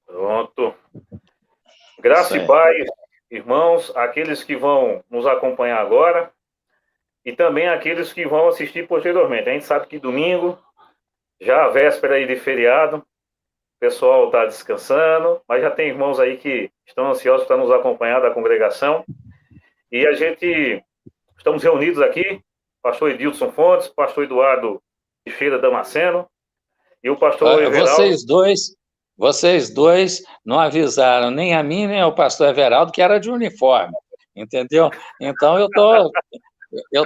Pronto. Isso Graça e aí. paz, irmãos, aqueles que vão nos acompanhar agora e também aqueles que vão assistir posteriormente. A gente sabe que domingo, já a véspera aí de feriado, o pessoal está descansando, mas já tem irmãos aí que estão ansiosos para nos acompanhar da congregação. E a gente estamos reunidos aqui, pastor Edilson Fontes, pastor Eduardo Teixeira Damasceno e o pastor Ah, Everaldo. vocês dois não avisaram nem a mim, nem ao pastor Everaldo, que era de uniforme, entendeu? Então, eu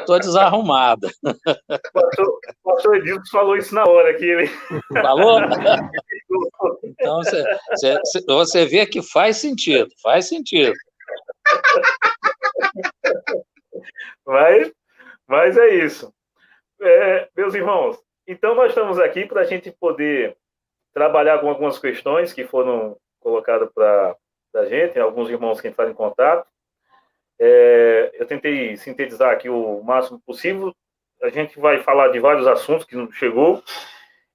tô desarrumado. O pastor Edilson falou isso na hora que ele... Falou? Então, você vê que faz sentido, faz sentido. Mas é isso. Meus irmãos, então nós estamos aqui para a gente poder trabalhar com algumas questões que foram colocadas para a gente, alguns irmãos que entraram em contato. Eu tentei sintetizar aqui o máximo possível. A gente vai falar de vários assuntos que nos chegou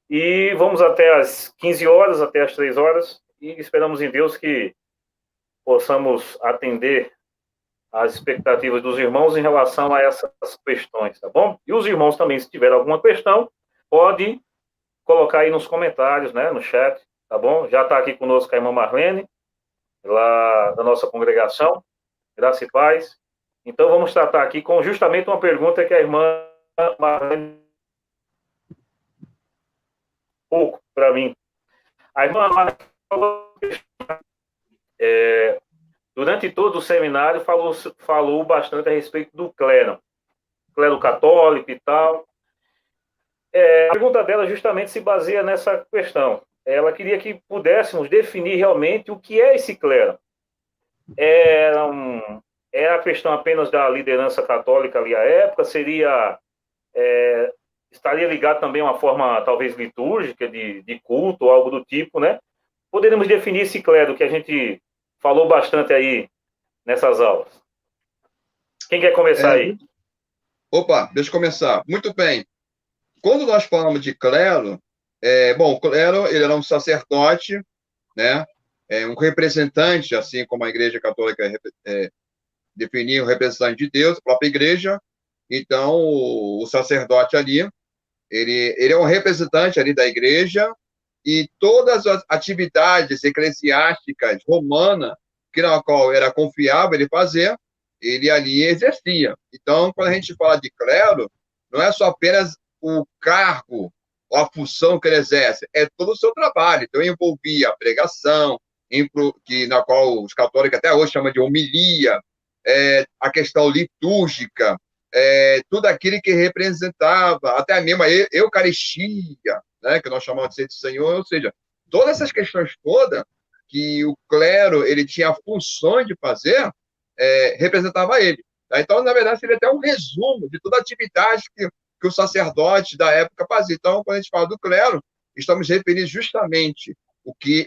e vamos até as 15 horas, até as 3 horas, e esperamos em Deus que possamos atender às expectativas dos irmãos em relação a essas questões, tá bom? E os irmãos também, se tiver alguma questão, pode colocar aí nos comentários, né, no chat, tá bom? Já está aqui conosco a irmã Marlene, lá da nossa congregação, graça e paz. Então, vamos tratar aqui com justamente uma pergunta que a irmã Marlene pouco para mim. A irmã Marlene falou, durante todo o seminário falou bastante a respeito do clero católico e tal. A pergunta dela justamente se baseia nessa questão. Ela queria que pudéssemos definir realmente o que é esse clero. É a questão apenas da liderança católica ali à época? Estaria ligado também a uma forma, talvez, litúrgica, de culto, ou algo do tipo, né? Poderíamos definir esse clero que a gente falou bastante aí nessas aulas. Quem quer começar aí? Opa, deixa eu começar. Muito bem. Quando nós falamos de clero, o clero ele era um sacerdote, né? Um representante, assim como a Igreja Católica definia o representante de Deus, a própria Igreja. Então, o sacerdote ali, ele é um representante ali da Igreja e todas as atividades eclesiásticas romanas, que na qual era confiável ele fazer, ele ali exercia. Então, quando a gente fala de clero, não é só apenas o cargo ou a função que ele exerce, é todo o seu trabalho. Então, envolvia a pregação, na qual os católicos até hoje chamam de homilia, a questão litúrgica, tudo aquilo que representava, até mesmo a Eucaristia, né, que nós chamamos de Senhor, ou seja, todas essas questões todas que o clero ele tinha a função de fazer, representava ele. Tá? Então, na verdade, seria até um resumo de toda a atividade que o sacerdote da época fazia. Então, quando a gente fala do clero, estamos referindo justamente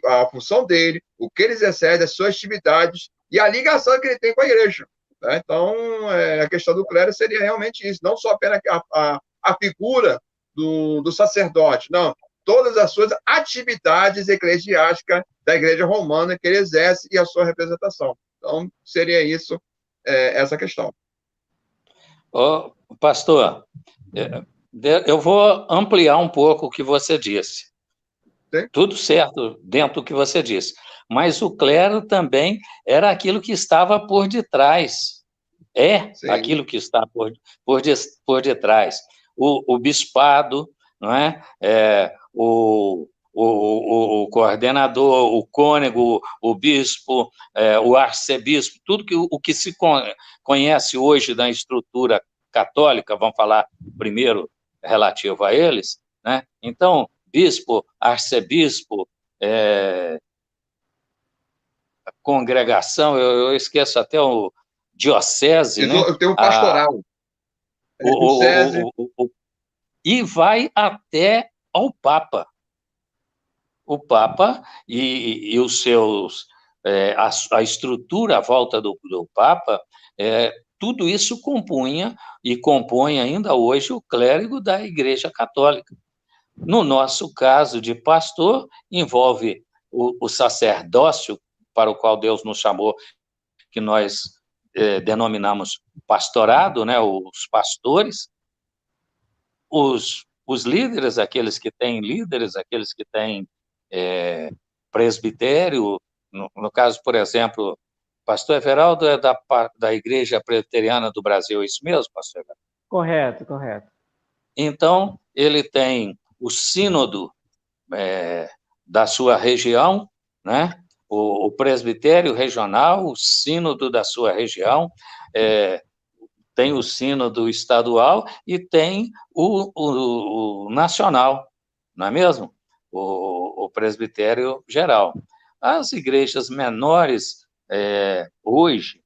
a função dele, o que ele exerce, as suas atividades e a ligação que ele tem com a igreja. Tá? Então, a questão do clero seria realmente isso, não só apenas a figura do sacerdote, não, todas as suas atividades eclesiásticas da igreja romana que ele exerce e a sua representação. Então, seria isso, essa questão. Pastor, eu vou ampliar um pouco o que você disse. Sim. Tudo certo dentro do que você disse. Mas o clero também era aquilo que estava por detrás. Sim. Aquilo que está por detrás. O bispado, não é? O coordenador, o cônego, o bispo, o arcebispo, tudo o que se conhece hoje da estrutura católica, vamos falar primeiro relativo a eles, né? Então, bispo, arcebispo, congregação, eu esqueço até o diocese, né? Tem o pastoral. E vai até ao Papa. O Papa e os seus... a estrutura à volta do Papa, tudo isso compunha e compõe ainda hoje o clérigo da Igreja Católica. No nosso caso de pastor, envolve o sacerdócio para o qual Deus nos chamou, que nós denominamos pastorado, né, os pastores, os líderes, aqueles que têm líderes, aqueles que têm presbitério, no caso, por exemplo, pastor Everaldo é da Igreja Presbiteriana do Brasil, é isso mesmo, pastor Everaldo? Correto, correto. Então, ele tem o sínodo da sua região, né? O presbitério regional, o sínodo da sua região, tem o sínodo estadual e tem o nacional, não é mesmo? O presbitério geral. As igrejas menores, hoje,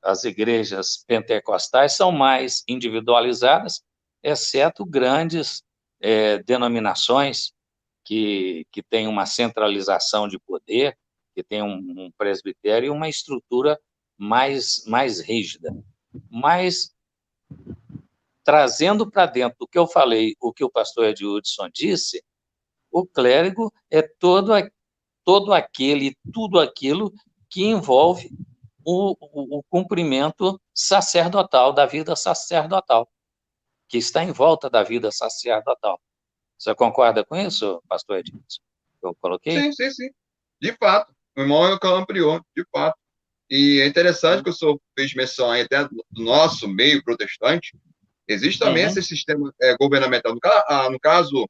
as igrejas pentecostais são mais individualizadas, exceto grandes denominações que têm uma centralização de poder, que tem um presbitério e uma estrutura mais rígida. Mas, trazendo para dentro do que eu falei, o que o pastor Edildson disse, o clérigo é todo aquele, tudo aquilo que envolve o cumprimento sacerdotal, da vida sacerdotal, que está em volta da vida sacerdotal. Você concorda com isso, pastor Edildson? Eu coloquei? Sim. De fato. O irmão ampliou, de fato. E é interessante que o senhor fez menção aí até do nosso meio protestante. Existe também esse sistema governamental. No caso,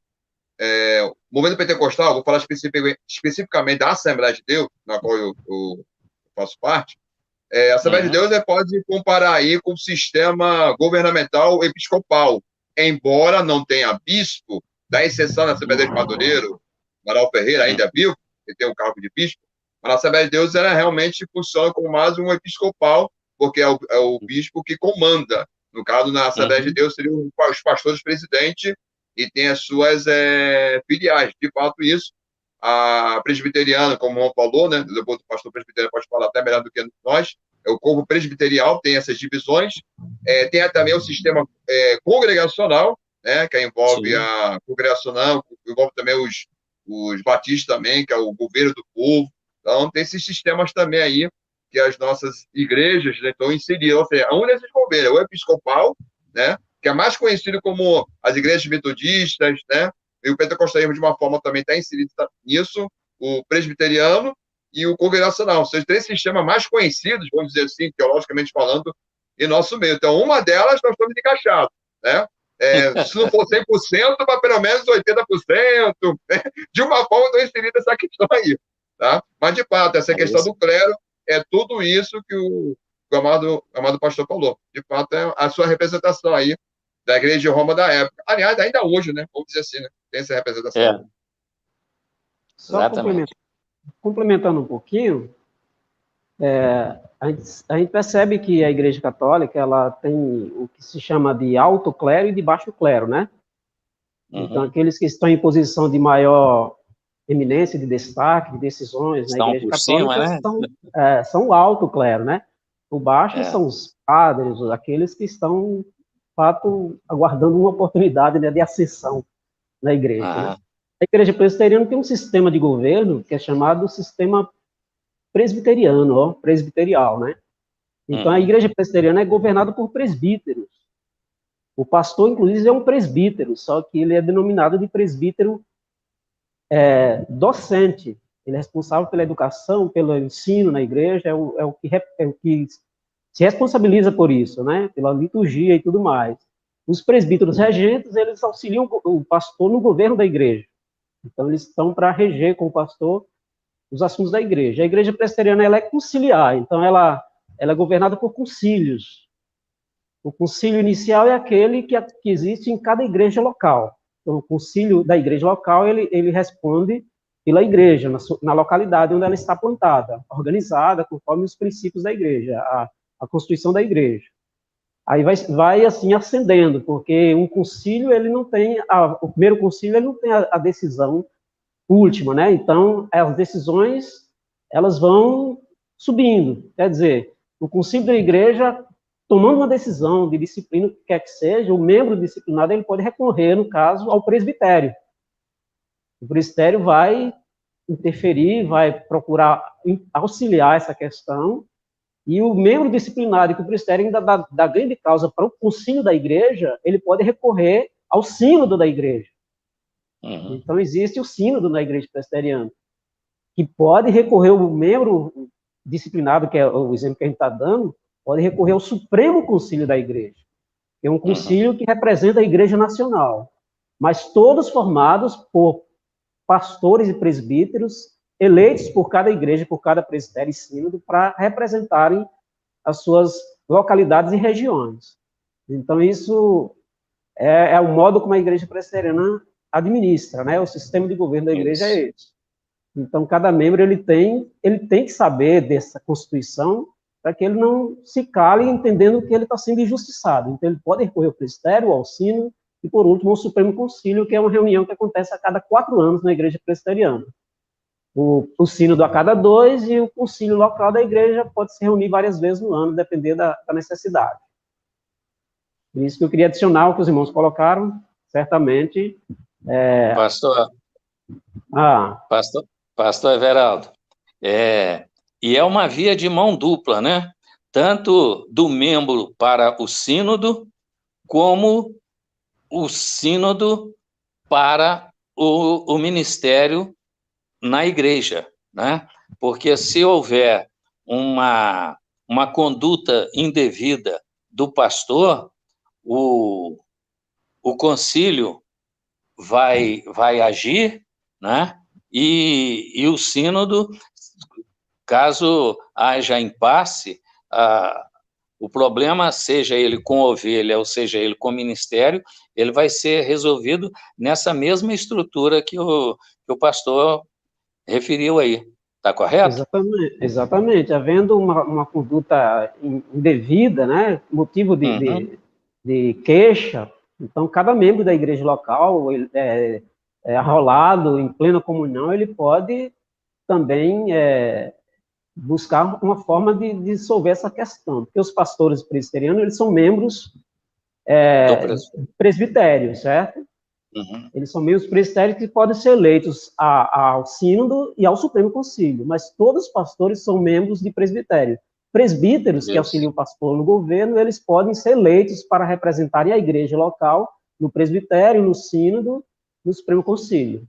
o movimento pentecostal, vou falar especificamente da Assembleia de Deus, na qual eu faço parte. A Assembleia de Deus pode comparar aí com o sistema governamental episcopal, embora não tenha bispo, dá exceção na Assembleia de Madureiro, Amaral Ferreira ainda é vivo, que tem o cargo de bispo, mas a Assembleia de Deus ela realmente funciona como mais um episcopal, porque é o bispo que comanda. No caso, na Assembleia de Deus, seriam os pastores presidentes e tem as suas filiais. De fato, isso. A presbiteriana, como o irmão falou, né? Depois o pastor presbiteriano pode falar até melhor do que nós. O corpo presbiterial tem essas divisões. Tem também o sistema congregacional, né? Que envolve a congregacional, envolve também os batistas também, que é o governo do povo. Então, tem esses sistemas também aí que as nossas igrejas, né, estão inseridas. Ou seja, um desses governos é o episcopal, né? Que é mais conhecido como as igrejas metodistas, né? E o pentecostalismo, de uma forma, também está inserido nisso, o presbiteriano e o congregacional. São os três sistemas mais conhecidos, vamos dizer assim, teologicamente falando, em nosso meio. Então, uma delas nós estamos encaixados, né? Se não for 100%, mas pelo menos 80%, né? De uma forma, estou inserido essa questão aí, tá? Mas, de fato, essa questão do clero é tudo isso que o amado pastor falou. De fato, é a sua representação aí da igreja de Roma da época. Aliás, ainda hoje, né? Vamos dizer assim, né? Tem essa representação. Só complementando um pouquinho, a gente percebe que a Igreja Católica ela tem o que se chama de alto clero e de baixo clero, né? Então, aqueles que estão em posição de maior eminência, de destaque, de decisões na Igreja Católica são o alto clero, né? O baixo são os padres, aqueles que estão, de fato, aguardando uma oportunidade, né, de ascensão na igreja. Né? A Igreja Presbiteriana tem um sistema de governo que é chamado sistema presbiteriano, presbiterial, né? Então, a Igreja Presbiteriana é governada por presbíteros. O pastor, inclusive, é um presbítero, só que ele é denominado de presbítero docente. Ele é responsável pela educação, pelo ensino na igreja, é o que se responsabiliza por isso, né? Pela liturgia e tudo mais. Os presbíteros regentes, eles auxiliam o pastor no governo da igreja. Então, eles estão para reger com o pastor os assuntos da igreja. A Igreja Presbiteriana ela é conciliar, então ela é governada por concílios. O concílio inicial é aquele que existe em cada igreja local. Então, o concílio da igreja local, ele responde pela igreja, na localidade onde ela está plantada, organizada conforme os princípios da igreja, a constituição da igreja. Aí vai assim ascendendo, porque um concílio, ele não tem, o primeiro concílio, ele não tem a decisão última, né? Então, as decisões, elas vão subindo. Quer dizer, o concílio da igreja, tomando uma decisão de disciplina, o que quer que seja, o membro disciplinado, ele pode recorrer, no caso, ao presbitério. O presbitério vai interferir, vai procurar auxiliar essa questão, e o membro disciplinário que o presbitério ainda dá grande causa para o concílio da igreja, ele pode recorrer ao sínodo da igreja. Uhum. Então, existe o sínodo na igreja presbiteriana, que pode recorrer, o membro disciplinado, que é o exemplo que a gente está dando, pode recorrer ao Supremo Concílio da igreja, que é um concílio que representa a igreja nacional, mas todos formados por pastores e presbíteros eleitos por cada igreja, por cada presbitério e sínodo, para representarem as suas localidades e regiões. Então, isso é o modo como a igreja presbiteriana administra, né? O sistema de governo da igreja é esse. Então, cada membro ele tem que saber dessa Constituição para que ele não se cale entendendo que ele está sendo injustiçado. Então, ele pode recorrer ao presbitério, ao sínodo, e, por último, ao Supremo Concílio, que é uma reunião que acontece a cada 4 anos na igreja presbiteriana. O sínodo a cada 2, e o concílio local da igreja pode se reunir várias vezes no ano, dependendo da necessidade. Por isso que eu queria adicionar o que os irmãos colocaram, certamente. Pastor Everaldo, e é uma via de mão dupla, né? Tanto do membro para o sínodo, como o sínodo para o ministério na igreja, né? Porque se houver uma conduta indevida do pastor, o concílio vai agir, né? E o sínodo, caso haja impasse, o problema, seja ele com ovelha ou seja ele com ministério, ele vai ser resolvido nessa mesma estrutura que o pastor referiu aí. Está correto? Exatamente. Havendo uma conduta indevida, né, motivo de queixa, então cada membro da igreja local, arrolado em plena comunhão, ele pode também buscar uma forma de dissolver essa questão, porque os pastores presbiterianos, eles são membros do presbitério, certo? Uhum. Eles são membros presbitérios que podem ser eleitos ao sínodo e ao Supremo Concílio, mas todos os pastores são membros de presbitério. Presbíteros que auxiliam o pastor no governo, eles podem ser eleitos para representarem a igreja local no presbitério, no sínodo, no Supremo Concílio.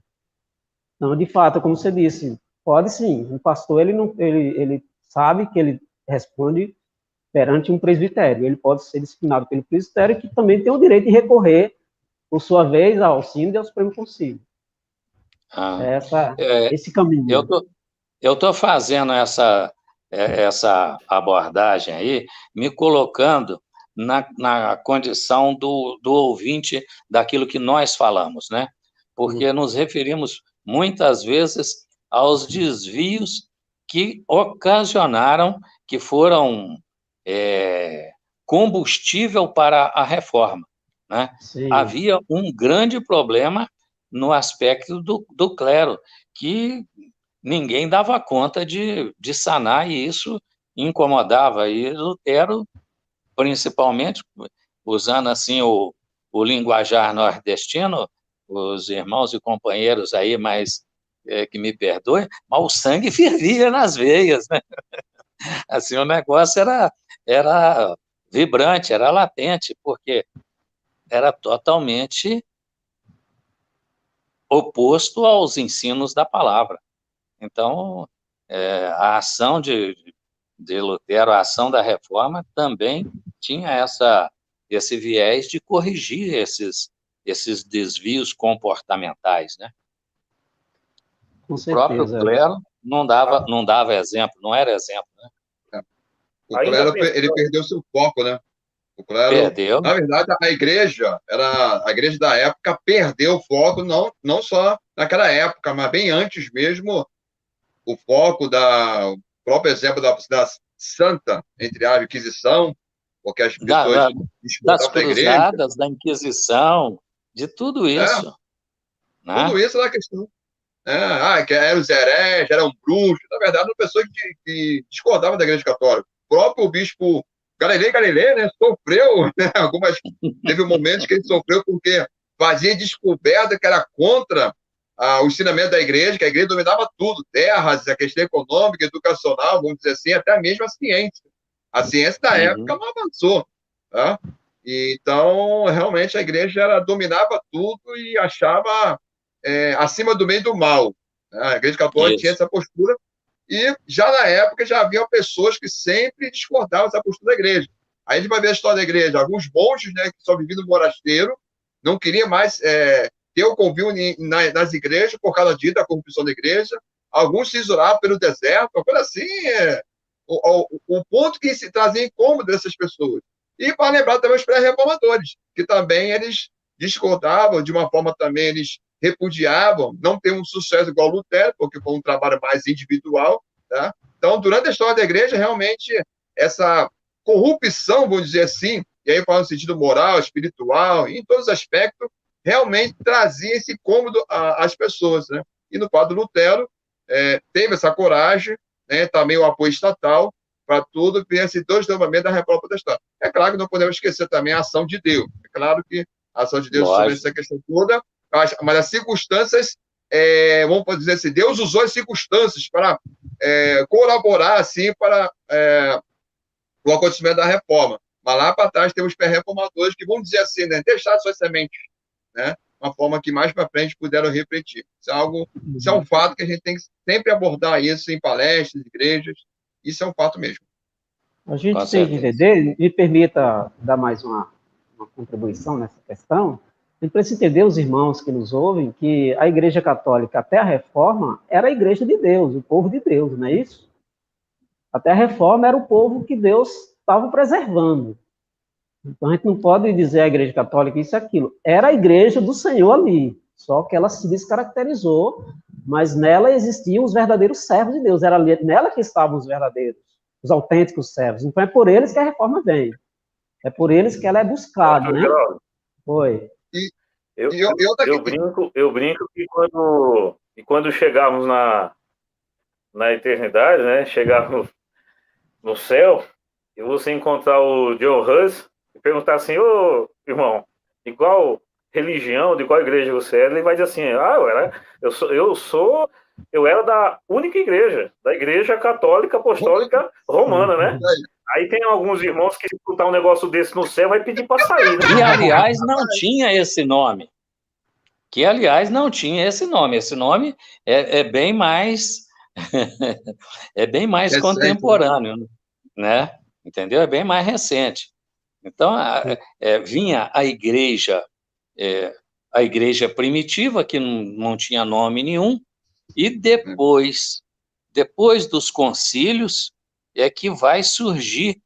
Então, de fato, como você disse, pode sim. O pastor, ele sabe que ele responde perante um presbitério. Ele pode ser disciplinado pelo presbitério, que também tem o direito de recorrer, por sua vez, ao sínodo e ao Supremo Concílio. Esse caminho. Eu estou fazendo essa abordagem aí, me colocando na condição do ouvinte daquilo que nós falamos, né? Porque nos referimos muitas vezes aos desvios que ocasionaram, que foram combustível para a reforma, né? Havia um grande problema no aspecto do clero, que ninguém dava conta de sanar, e isso incomodava. E Lutero, principalmente, usando assim o linguajar nordestino, os irmãos e companheiros aí, mas que me perdoem, mas o sangue fervia nas veias, né? Assim, o negócio era vibrante, era latente, porque era totalmente oposto aos ensinos da palavra. Então, a ação de Lutero, a ação da reforma, também tinha esse viés de corrigir esses desvios comportamentais, né? Com certeza. O próprio clero não dava exemplo, não era exemplo, né? O clero, ele perdeu seu foco, né? O clero, perdeu. Na verdade, a igreja da época perdeu o foco, não só naquela época, mas bem antes mesmo, o foco o próprio exemplo da Santa, entre a Inquisição, porque as pessoas das cruzadas, da Inquisição, de tudo isso. Né? Tudo isso era a questão. Que eram os hereges, eram bruxos. Na verdade, eram pessoas que discordavam da Igreja Católica. O próprio bispo Galilei, né, sofreu, né, teve momentos que ele sofreu porque fazia descoberta que era contra o ensinamento da igreja, que a igreja dominava tudo, terras, a questão econômica, educacional, vamos dizer assim, até mesmo a ciência. A ciência da época não avançou. Tá? Então, realmente, a igreja dominava tudo e achava acima do bem e do mal. Né? A igreja católica tinha essa postura, e já na época já havia pessoas que sempre discordavam dessa postura da igreja. Aí a gente vai ver a história da igreja. Alguns monges, né, que só viviam no monasteiro, não queriam mais ter o convívio nas igrejas por causa da corrupção da igreja. Alguns se isolavam pelo deserto, uma coisa assim, o ponto que se trazia incômodo dessas pessoas. E para lembrar também os pré-reformadores, que também eles discordavam, de uma forma também eles repudiavam, não tem um sucesso igual Lutero, porque foi um trabalho mais individual. Tá? Então, durante a história da igreja, realmente, essa corrupção, vamos dizer assim, e aí fala no sentido moral, espiritual, em todos os aspectos, realmente trazia esse incômodo às pessoas. Né? E no quadro Lutero, teve essa coragem, né? Também o apoio estatal, para tudo, ver esses dois desdobramentos da Reforma Protestante. É claro que não podemos esquecer também a ação de Deus. É claro que a ação de Deus sobre essa questão toda, mas as circunstâncias, vamos dizer assim, Deus usou as circunstâncias para colaborar, assim, para o acontecimento da reforma. Mas lá para trás temos pré-reformadores que, vamos dizer assim, né, deixar suas sementes, né, uma forma que mais para frente puderam refletir. Isso é um fato que a gente tem que sempre abordar isso em palestras, igrejas. Isso é um fato mesmo. A gente tem que entender, me permita dar mais uma contribuição nessa questão, a gente precisa entender, os irmãos que nos ouvem, que a Igreja Católica, até a Reforma, era a Igreja de Deus, o povo de Deus, não é isso? Até a Reforma era o povo que Deus estava preservando. Então a gente não pode dizer a Igreja Católica isso e aquilo. Era a Igreja do Senhor ali, só que ela se descaracterizou, mas nela existiam os verdadeiros servos de Deus, era nela que estavam os verdadeiros, os autênticos servos. Então é por eles que a Reforma vem. É por eles que ela é buscada, né? Foi. Eu brinco que quando chegarmos na eternidade, né? Chegar no céu, e você encontrar o John Hus e perguntar assim, ô irmão, de qual religião, de qual igreja você é? Ele vai dizer assim, eu era da única igreja, da Igreja Católica Apostólica Romana, né? Aí tem alguns irmãos que, se escutar um negócio desse no céu, vai pedir para sair, né? E, aliás, não tinha esse nome. Esse nome é bem mais contemporâneo, né? Entendeu? É bem mais recente. Então, vinha a igreja primitiva, que não tinha nome nenhum, e depois dos concílios, é que vai surgir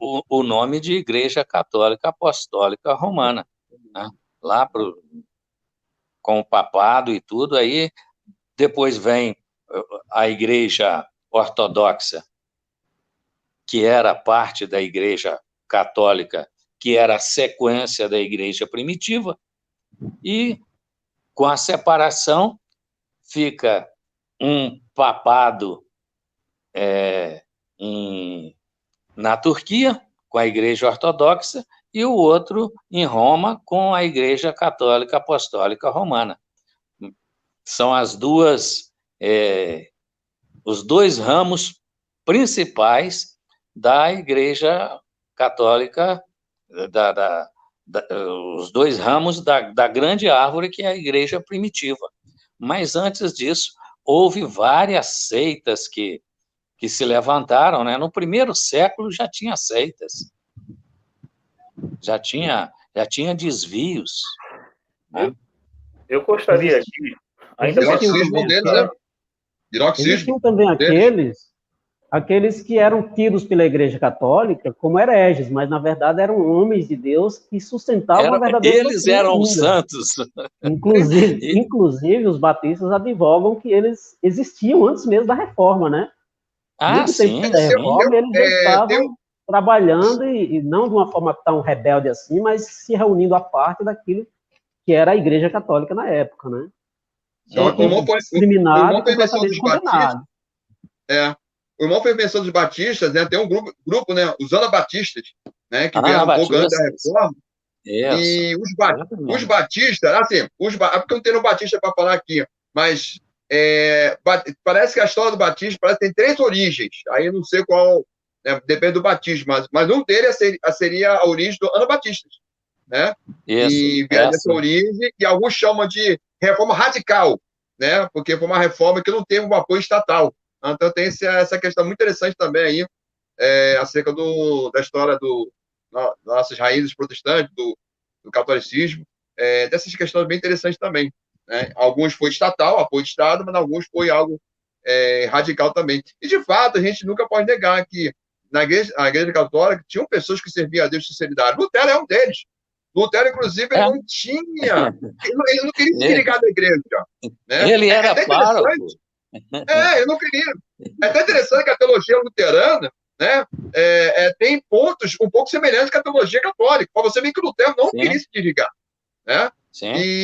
o nome de Igreja Católica Apostólica Romana, né? Lá com o papado e tudo, aí depois vem a Igreja Ortodoxa, que era parte da Igreja Católica, que era a sequência da Igreja Primitiva, e com a separação fica um papado na Turquia, com a Igreja Ortodoxa, e o outro em Roma, com a Igreja Católica Apostólica Romana. São os dois ramos principais da Igreja Católica, os dois ramos da grande árvore, que é a Igreja Primitiva. Mas, antes disso, houve várias seitas que se levantaram, né? No primeiro século já tinha seitas, já tinha desvios. Né? Eu gostaria aqui... Existiam também aqueles que eram tidos pela Igreja Católica como hereges, mas, na verdade, eram homens de Deus que sustentavam a verdadeira doutrina. Eles eram os santos. Inclusive, os batistas advogam que eles existiam antes mesmo da Reforma, né? Sim. Da Reforma, eles já estavam trabalhando, e não de uma forma tão rebelde assim, mas se reunindo à parte daquilo que era a Igreja Católica na época, né? Só que discriminado e completamente condenado. O irmão foi invenção dos batistas, né? Tem um grupo, né? Os anabatistas, né? Que vieram um pouco antes da Reforma. E os batistas, assim, porque eu não tenho batista para falar aqui, mas parece que a história do batismo parece que tem 3 origens. Aí eu não sei qual, né, depende do batismo, mas um deles seria a origem do Anabatistas, né? E vem dessa origem, e alguns chamam de reforma radical, né? Porque foi uma reforma que não teve um apoio estatal. Então tem essa questão muito interessante também aí, acerca da história das nossas raízes protestantes, do catolicismo, dessas questões bem interessantes também, né? Alguns foi estatal, apoio de Estado, mas alguns foi algo radical também. E, de fato, a gente nunca pode negar que a Igreja Católica tinham pessoas que serviam a Deus de sinceridade. Lutero é um deles. Lutero, inclusive, ele não tinha... Ele não queria se ligar da igreja. Né? Ele era pároco. Ele não queria. É até interessante que a teologia luterana, né, tem pontos um pouco semelhantes com a teologia católica. Para você ver que Lutero não queria se desligar. Né?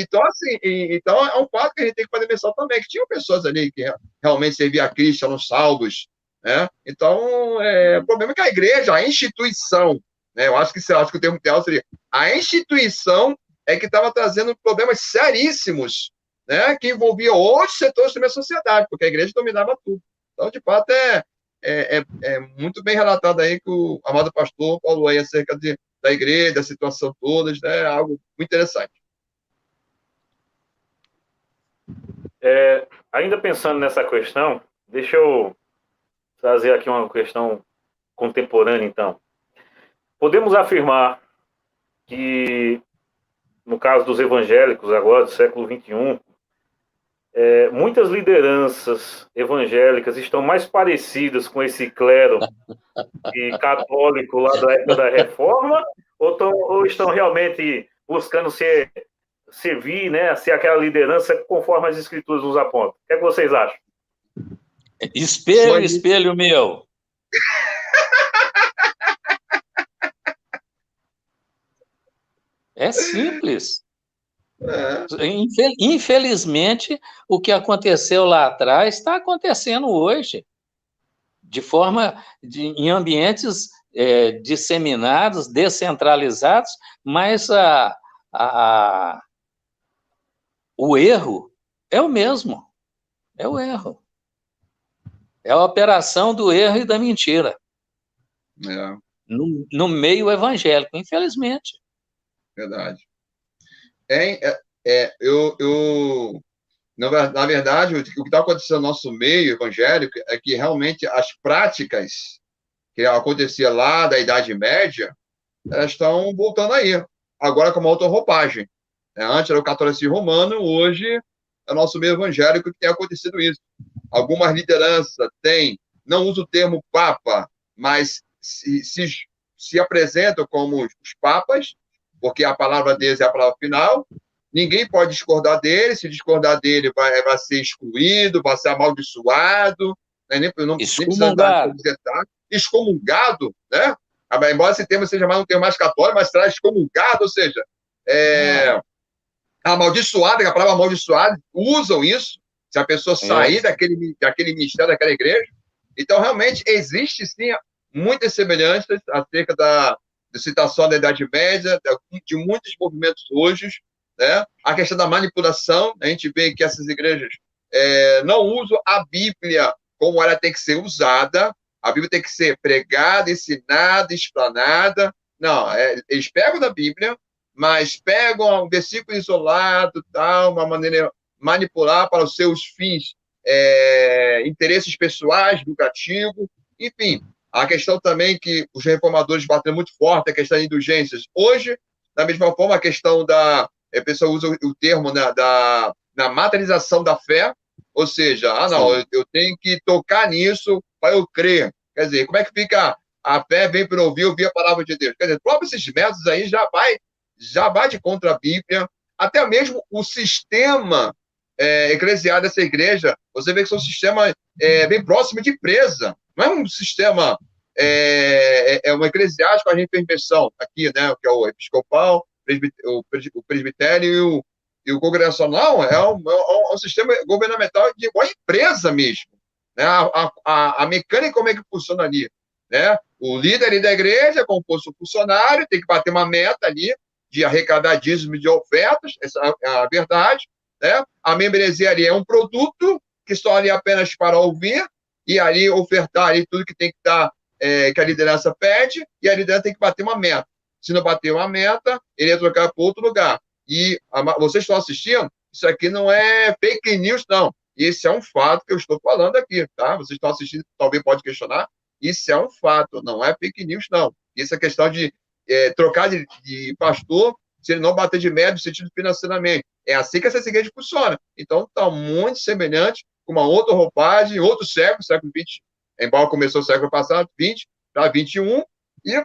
Então, assim, então é um fato que a gente tem que fazer menção também, que tinham pessoas ali que realmente serviam a Cristo, eram salvos. Né? Então, o problema é que a igreja, a instituição, né, eu acho que o termo ideal seria a instituição é que estava trazendo problemas seríssimos, né, que envolviam outros setores da minha sociedade, porque a igreja dominava tudo. Então, de fato, é muito bem relatado aí que o amado pastor falou aí acerca da igreja, da situação toda, né, algo muito interessante. Ainda pensando nessa questão, deixa eu trazer aqui uma questão contemporânea, então. Podemos afirmar que, no caso dos evangélicos agora, do século XXI, muitas lideranças evangélicas estão mais parecidas com esse clero e católico lá da época da Reforma, ou estão realmente buscando servir, né, ser aquela liderança conforme as Escrituras nos apontam? O que é que vocês acham? Espelho meu. É simples. Infelizmente, o que aconteceu lá atrás está acontecendo hoje, em ambientes disseminados, descentralizados, mas o erro é o mesmo. É o erro. É a operação do erro e da mentira. No meio evangélico, infelizmente. Verdade. Na verdade, o que está acontecendo no nosso meio evangélico é que realmente as práticas que aconteciam lá da Idade Média, elas estão voltando aí, agora com uma outra roupagem. Antes era o catolicismo romano, hoje é o nosso meio evangélico que tem acontecido isso. Algumas lideranças não usam o termo papa, mas se apresentam como os papas, porque a palavra deles é a palavra final. Ninguém pode discordar dele, se discordar dele vai ser excluído, vai ser amaldiçoado, né? Não precisa dar detalhes. Excomungado, né? Embora esse termo seja mais um termo mais católico, mas traz excomungado, ou seja, amaldiçoado, que a palavra amaldiçoado, usam isso, se a pessoa sair daquele ministério, daquela igreja. Então, realmente, existe, sim, muitas semelhanças acerca da citação da Idade Média, de muitos movimentos hoje, né? A questão da manipulação, a gente vê que essas igrejas não usam a Bíblia como ela tem que ser usada, a Bíblia tem que ser pregada, ensinada, explanada. Não, eles pegam da Bíblia, mas pegam um versículo isolado, tal, uma maneira de manipular para os seus fins, interesses pessoais, lucrativos, enfim. A questão também que os reformadores bateram muito forte, a questão de indulgências. Hoje, da mesma forma, a questão a pessoa usa o termo na materialização da fé, ou seja, eu tenho que tocar nisso para eu crer. Quer dizer, como é que fica a fé vem para ouvir a palavra de Deus? Quer dizer, próprios esses métodos aí já vai de contra a Bíblia, até mesmo o sistema eclesial dessa igreja, você vê que são um sistema bem próximo de empresa, não é um sistema, um eclesiástico, a gente fez menção aqui, né, que é o episcopal, o presbitério e o congregacional, é um sistema governamental de igual empresa mesmo, né? A mecânica, como é que funciona ali, né? O líder ali da igreja, como fosse um funcionário, tem que bater uma meta ali de arrecadar dízimo de ofertas, essa é a verdade, né? A membresia ali é um produto que só ali apenas para ouvir e ali ofertar ali tudo que tem que dar, que a liderança pede, e a liderança tem que bater uma meta. Se não bater uma meta, ele ia trocar para outro lugar. E vocês estão assistindo, isso aqui não é fake news, não. Esse é um fato que eu estou falando aqui, tá? Vocês estão assistindo, talvez pode questionar. Isso é um fato, não é fake news, não. Isso é questão de trocar de pastor se ele não bater de meta no sentido financeiramente. É assim que essa igreja funciona. Então, está muito semelhante com uma outra roupagem, outro século XX, embora começou o século passado, 20 para 21, e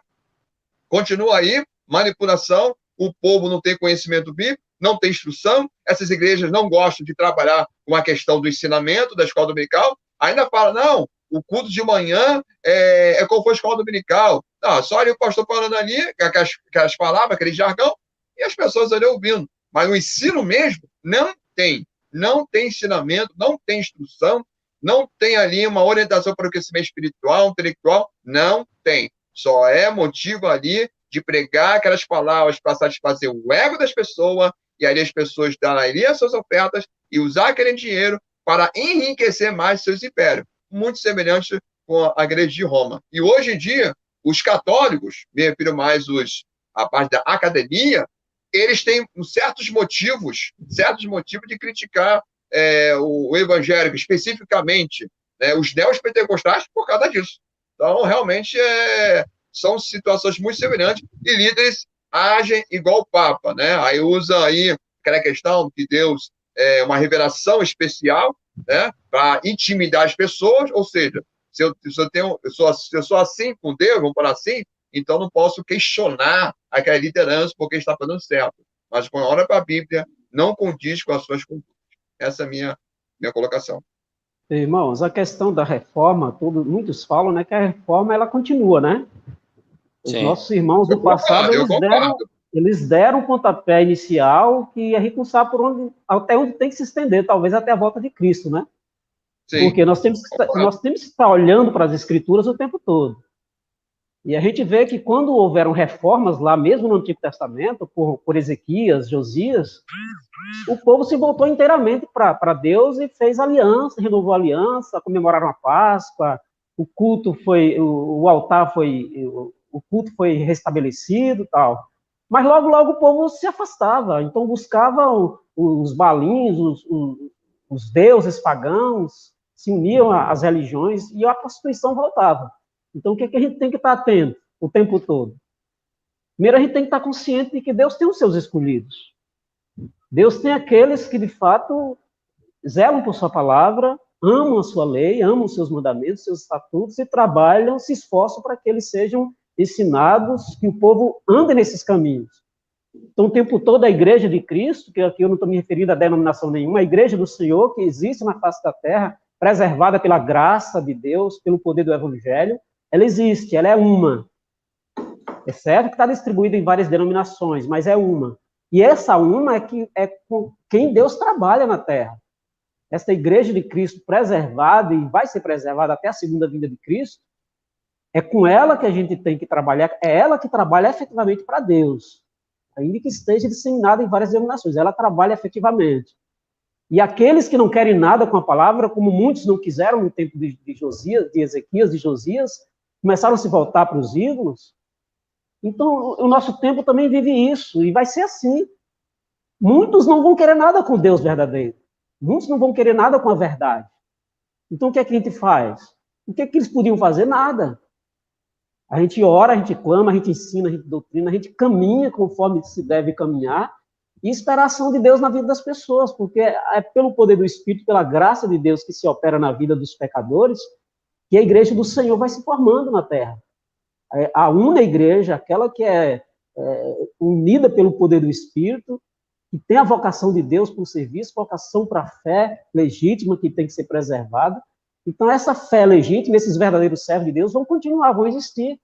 continua aí, manipulação, o povo não tem conhecimento bíblico, não tem instrução, essas igrejas não gostam de trabalhar com a questão do ensinamento da escola dominical, ainda fala, não, o culto de manhã é como foi a escola dominical. Não, só ali o pastor falando ali, aquelas palavras, aquele jargão, e as pessoas ali ouvindo. Mas o ensino mesmo não tem. Não tem ensinamento, não tem instrução, não tem ali uma orientação para o crescimento espiritual, intelectual, não tem. Só é motivo ali de pregar aquelas palavras para satisfazer o ego das pessoas, e ali as pessoas darem as suas ofertas e usar aquele dinheiro para enriquecer mais seus impérios. Muito semelhante com a igreja de Roma. E hoje em dia, os católicos, me refiro mais a parte da academia, eles têm certos motivos de criticar o evangélico, especificamente, né, os neopentecostais, por causa disso. Então, realmente, são situações muito semelhantes, e líderes agem igual o Papa, né? Aí usa aí aquela questão que Deus é uma revelação especial, né, para intimidar as pessoas, ou seja, se eu sou assim com Deus, vamos falar assim, então não posso questionar aquela liderança porque está fazendo certo. Mas quando olha para a Bíblia, não condiz com as suas condutas. Essa é a minha colocação. Irmãos, a questão da reforma, muitos falam, né, que a reforma ela continua, né? Os nossos irmãos do passado, eles deram o pontapé inicial que a gente não sabe até onde tem que se estender, talvez até a volta de Cristo, né? Sim. Porque nós temos que estar olhando para as Escrituras o tempo todo. E a gente vê que quando houveram reformas lá, mesmo no Antigo Testamento, por Ezequias, Josias, o povo se voltou inteiramente para Deus e fez aliança, renovou a aliança, comemoraram a Páscoa, o culto o altar o culto foi restabelecido, tal. Mas logo, logo o povo se afastava, então buscavam os balins, os deuses pagãos, se uniam às religiões e a prostituição voltava. Então, o que a gente tem que estar atento o tempo todo? Primeiro, a gente tem que estar consciente de que Deus tem os seus escolhidos. Deus tem aqueles que, de fato, zelam por sua palavra, amam a sua lei, amam os seus mandamentos, seus estatutos, e trabalham, se esforçam para que eles sejam ensinados, que o povo ande nesses caminhos. Então, o tempo todo, a igreja de Cristo, que aqui eu não estou me referindo a denominação nenhuma, a igreja do Senhor, que existe na face da terra, preservada pela graça de Deus, pelo poder do Evangelho, ela existe, ela é uma. É certo que está distribuída em várias denominações, mas é uma. E essa uma é com quem Deus trabalha na terra. Esta igreja de Cristo preservada, e vai ser preservada até a segunda vinda de Cristo, é com ela que a gente tem que trabalhar, é ela que trabalha efetivamente para Deus, ainda que esteja disseminada em várias denominações, ela trabalha efetivamente. E aqueles que não querem nada com a palavra, como muitos não quiseram no tempo de Josias, de Ezequias, de Josias, começaram a se voltar para os ídolos. Então, o nosso tempo também vive isso, e vai ser assim. Muitos não vão querer nada com Deus verdadeiro. Muitos não vão querer nada com a verdade. Então, o que é que a gente faz? O que é que eles podiam fazer? Nada. A gente ora, a gente clama, a gente ensina, a gente doutrina, a gente caminha conforme se deve caminhar, e esperar a ação de Deus na vida das pessoas, porque é pelo poder do Espírito, pela graça de Deus que se opera na vida dos pecadores, que a igreja do Senhor vai se formando na terra. A única igreja, aquela que é unida pelo poder do Espírito, que tem a vocação de Deus para o serviço, vocação para a fé legítima que tem que ser preservada. Então, essa fé legítima, esses verdadeiros servos de Deus vão continuar, vão existir.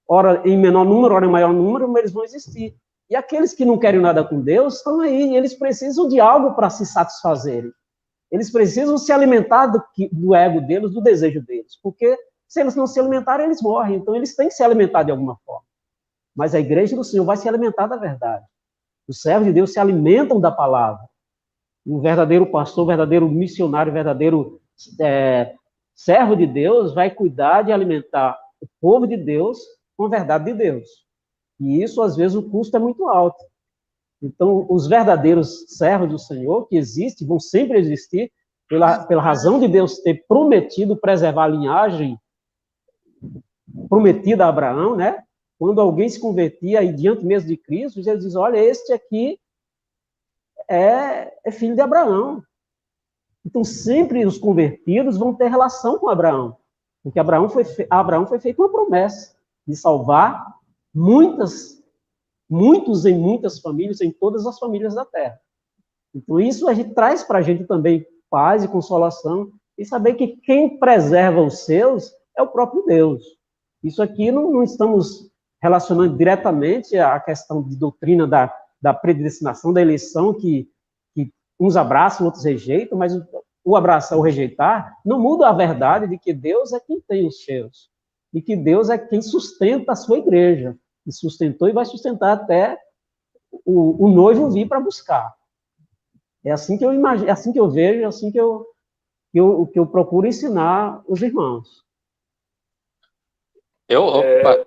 Ora em menor número, ora em maior número, mas eles vão existir. E aqueles que não querem nada com Deus estão aí, e eles precisam de algo para se satisfazerem. Eles precisam se alimentar do ego deles, do desejo deles, porque se eles não se alimentarem, eles morrem. Então, eles têm que se alimentar de alguma forma. Mas a igreja do Senhor vai se alimentar da verdade. Os servos de Deus se alimentam da palavra. Um verdadeiro pastor, verdadeiro missionário, verdadeiro servo de Deus vai cuidar de alimentar o povo de Deus com a verdade de Deus. E isso, às vezes, o custo é muito alto. Então, os verdadeiros servos do Senhor, que existem, vão sempre existir, pela razão de Deus ter prometido preservar a linhagem prometida a Abraão, né? Quando alguém se convertia aí diante mesmo de Cristo, Jesus diz, olha, este aqui é filho de Abraão. Então, sempre os convertidos vão ter relação com Abraão, porque Abraão foi feita uma promessa de salvar muitos em muitas famílias, em todas as famílias da terra. Então, isso a gente traz para a gente também paz e consolação, e saber que quem preserva os seus é o próprio Deus. Isso aqui não estamos relacionando diretamente à questão de doutrina da predestinação, da eleição, que uns abraçam, outros rejeitam, mas o abraçar ou rejeitar não muda a verdade de que Deus é quem tem os seus, e que Deus é quem sustenta a sua igreja, e sustentou e vai sustentar até o noivo vir para buscar. É assim que eu imagino, é assim que eu vejo, é assim que eu procuro ensinar os irmãos.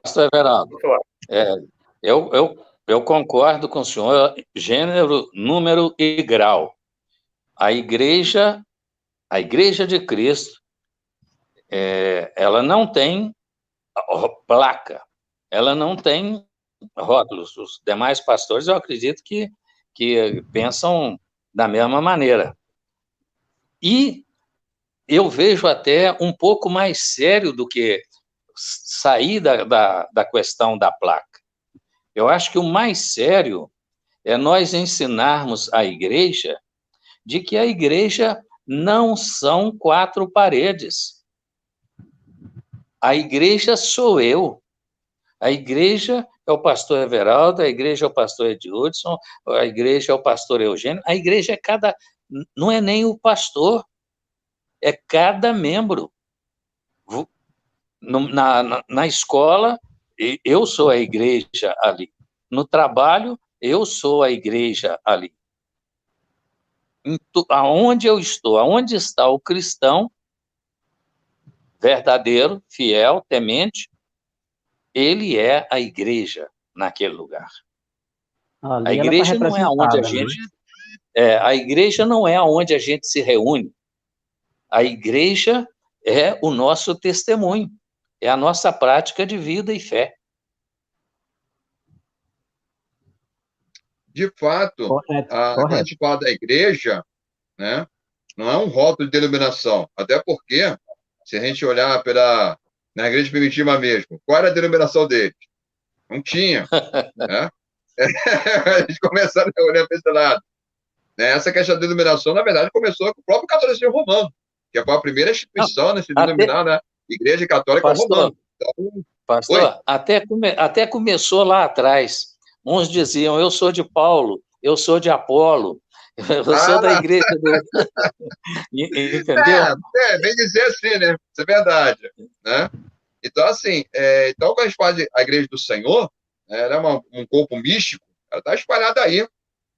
Pastor Everaldo, eu concordo com o senhor, gênero, número e grau. A igreja de Cristo, ela não tem placa, ela não tem rótulos. Os demais pastores, eu acredito que pensam da mesma maneira. E eu vejo até um pouco mais sério do que sair da questão da placa. Eu acho que o mais sério é nós ensinarmos a igreja de que a igreja não são 4 paredes. A igreja sou eu. A igreja é o pastor Everaldo, a igreja é o pastor Edilson, a igreja é o pastor Eugênio. A igreja não é nem o pastor, é cada membro. Na escola, eu sou a igreja ali. No trabalho, eu sou a igreja ali. Aonde eu estou, aonde está o cristão verdadeiro, fiel, temente, ele é a igreja naquele lugar. A igreja não é onde a gente... a igreja não é onde a gente se reúne. A igreja é o nosso testemunho, é a nossa prática de vida e fé. De fato, quando a gente fala da igreja, né, não é um rótulo de denominação, até porque, se a gente olhar na igreja primitiva mesmo, qual era a denominação deles? Não tinha. Né? A gente começa a olhar para esse lado. Essa questão da denominação, na verdade, começou com o próprio catolicismo romano, que foi a primeira instituição a se denominar, né? Igreja Católica Romana. Então, pastor, até começou lá atrás. Uns diziam, eu sou de Paulo, eu sou de Apolo, eu sou da igreja do... Entendeu? Bem dizer assim, né? Isso é verdade. Né? Então, assim, então, quando a gente fala de a igreja do Senhor, ela é um corpo místico, ela está espalhada aí,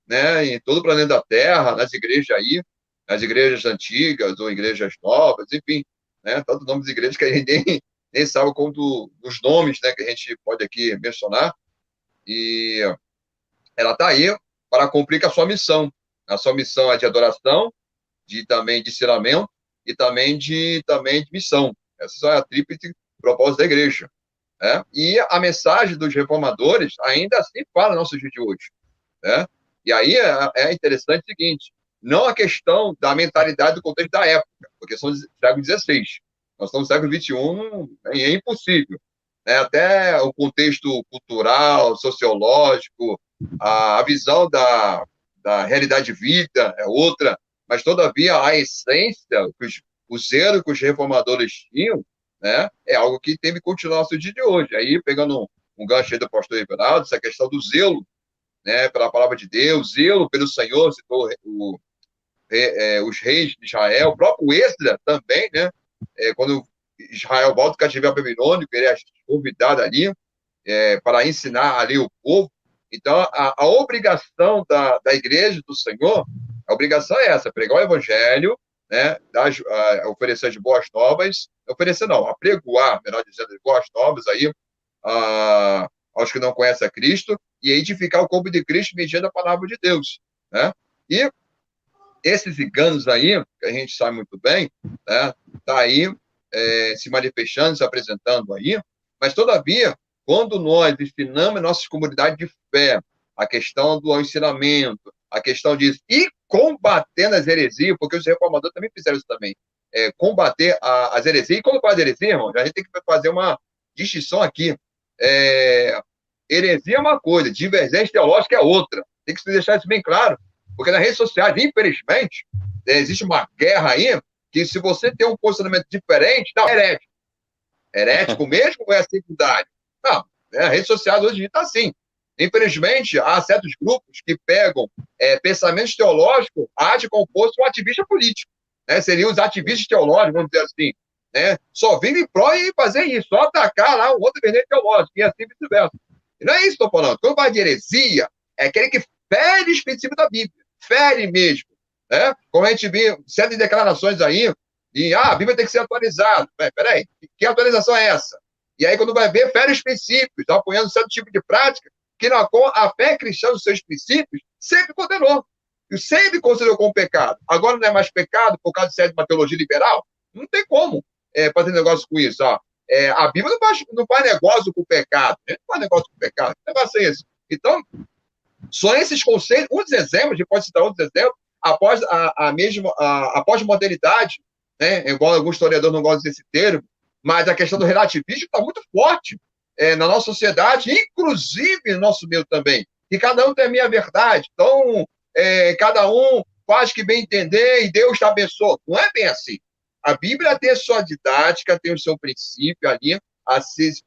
né? Em todo o planeta da Terra, nas igrejas aí, nas igrejas antigas ou igrejas novas, enfim, né? Tanto nomes de igrejas que a gente nem sabe como os nomes, né, que a gente pode aqui mencionar. E ela está aí para cumprir com a sua missão. A sua missão é de adoração, também de ensinamento e também de missão. Essa é a tríplice propósito da igreja. Né? E a mensagem dos reformadores ainda assim fala no nosso dia de hoje. Né? E aí é interessante o seguinte, não a questão da mentalidade do contexto da época, porque são do século XVI. Nós estamos no século XXI, é impossível. Né? Até o contexto cultural, sociológico, a visão da realidade de vida é outra, mas, todavia, a essência, o zelo que os reformadores tinham, né, é algo que tem que continuar no dia de hoje. Aí, pegando um gancho aí do pastor Everaldo, essa questão do zelo, né, pela palavra de Deus, zelo pelo Senhor, citou os reis de Israel, o próprio Esdras também, né, quando Israel volta do cativeiro babilônico, ele é convidado ali para ensinar ali o povo. Então, a obrigação da igreja do Senhor, a obrigação é essa, pregar o evangelho, né, oferecer as boas novas, oferecer não, apregoar, melhor dizendo, as boas novas aí, aos que não conhecem a Cristo, e edificar o corpo de Cristo mediante a palavra de Deus, né? E esses ciganos aí, que a gente sabe muito bem, né, tá aí se manifestando, se apresentando aí, mas, todavia, quando nós ensinamos nossas comunidades de fé, a questão do ensinamento, a questão disso, e combatendo as heresias, porque os reformadores também fizeram isso também, combater as heresias, e quando fala de heresia, irmão, a gente tem que fazer uma distinção aqui. Heresia é uma coisa, divergência teológica é outra. Tem que se deixar isso bem claro, porque nas redes sociais, infelizmente, existe uma guerra aí, que se você tem um posicionamento diferente, não, herético. Herético mesmo ou é secundário? Não, as redes sociais hoje em dia está assim. Infelizmente, há certos grupos que pegam pensamentos teológicos, agem como fosse um ativista político. Né? Seriam os ativistas teológicos, vamos dizer assim. Né? Só vivem pró e fazer isso, só atacar lá um outro verdadeiro teológico, e assim vice-versa. E não é isso que eu estou falando. Quando eu falo de heresia, é aquele que fere os princípios da Bíblia. Fere mesmo. Né? Como a gente vê certas declarações aí, e a Bíblia tem que ser atualizada. Peraí, que atualização é essa? E aí, quando vai ver, fere os princípios, apoiando certo tipo de prática, que a fé cristã, os seus princípios, sempre condenou. E sempre considerou como pecado. Agora não é mais pecado por causa de uma teologia liberal? Não tem como fazer negócio com isso. Ó. A Bíblia não faz negócio com o pecado. Não faz negócio com o pecado. Que negócio é esse? Então, só esses conceitos, um dos exemplos, a gente pode citar outros exemplos, após a pós-modernidade, né, igual alguns historiadores não gostam desse termo, mas a questão do relativismo está muito forte na nossa sociedade, inclusive no nosso meio também. E cada um tem a minha verdade. Então, cada um faz o que bem entender e Deus te abençoa. Não é bem assim. A Bíblia tem a sua didática, tem o seu princípio ali,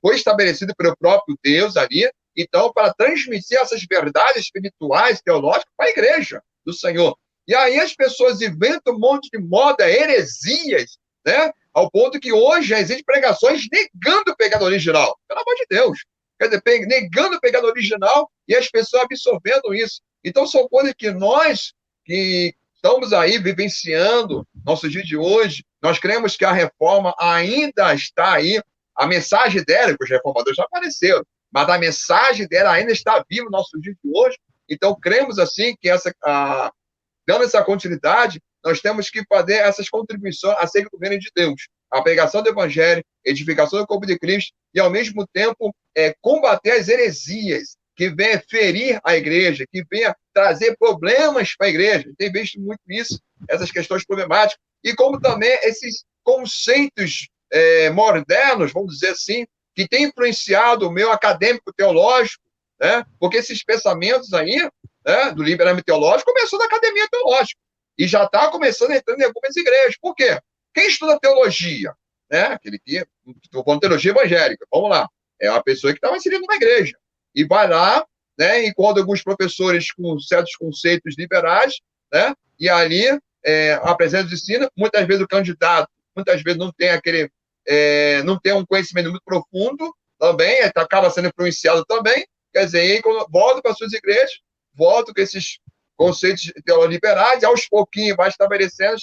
foi estabelecido pelo próprio Deus ali, então, para transmitir essas verdades espirituais, teológicas, para a igreja do Senhor. E aí as pessoas inventam um monte de moda, heresias, né? Ao ponto que hoje já existem pregações negando o pecado original. Pelo amor de Deus. Quer dizer, negando o pecado original e as pessoas absorvendo isso. Então, são coisas que nós, que estamos aí vivenciando, nosso dia de hoje, nós cremos que a reforma ainda está aí. A mensagem dela, que os reformadores já apareceram, mas a mensagem dela ainda está viva no nosso dia de hoje. Então, cremos assim que dando essa continuidade, nós temos que fazer essas contribuições acerca do reino de Deus. A pregação do evangelho, edificação do corpo de Cristo e, ao mesmo tempo, combater as heresias que venham ferir a igreja, que venham trazer problemas para a igreja. Tem visto muito isso, essas questões problemáticas. E como também esses conceitos modernos, vamos dizer assim, que têm influenciado o meu acadêmico teológico, né? Porque esses pensamentos aí, né, do liberalismo teológico começou na academia teológica e já está começando a entrar em algumas igrejas. Por quê? Quem estuda teologia, né? Aquele que, estou falando teologia evangélica, vamos lá, é uma pessoa que estava inserido numa igreja e vai lá, né, encontra alguns professores com certos conceitos liberais, né, e ali apresenta e ensina. Muitas vezes o candidato, muitas vezes não tem não tem um conhecimento muito profundo também, acaba sendo influenciado também. Quer dizer, aí, quando volta para suas igrejas, volta com esses conceitos liberais, e aos pouquinhos vai estabelecendo.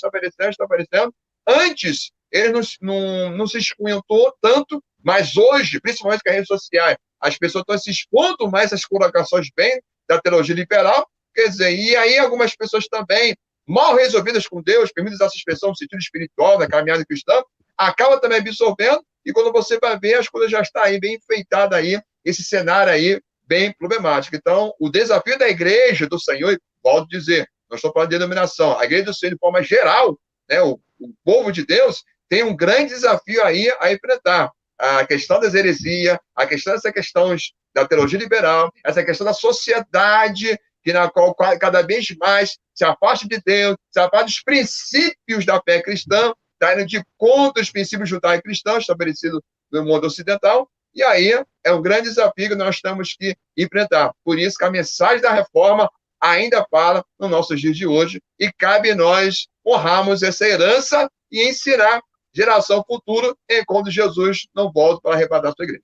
Antes, eles não se expunham tanto, mas hoje, principalmente com as redes sociais, as pessoas estão se expondo mais essas colocações bem da teologia liberal. Quer dizer, e aí algumas pessoas também, mal resolvidas com Deus, permite essa expressão no sentido espiritual, da caminhada cristã, acaba também absorvendo, e quando você vai ver, as coisas já estão aí bem enfeitadas aí, esse cenário aí bem problemático. Então, o desafio da igreja do Senhor, volto a dizer, nós estamos falando de denominação, a igreja do Senhor de forma geral, né, o povo de Deus tem um grande desafio aí a enfrentar. A questão das heresias, essa questão da teologia liberal, essa questão da sociedade, na qual cada vez mais se afasta de Deus, se afasta dos princípios da fé cristã, está indo de contra os princípios judaico-cristãos estabelecidos no mundo ocidental, e aí é um grande desafio que nós temos que enfrentar. Por isso que a mensagem da reforma ainda fala nos nossos dias de hoje, e cabe nós honrarmos essa herança e ensinar geração futura enquanto Jesus não volta para arrebatar a sua igreja.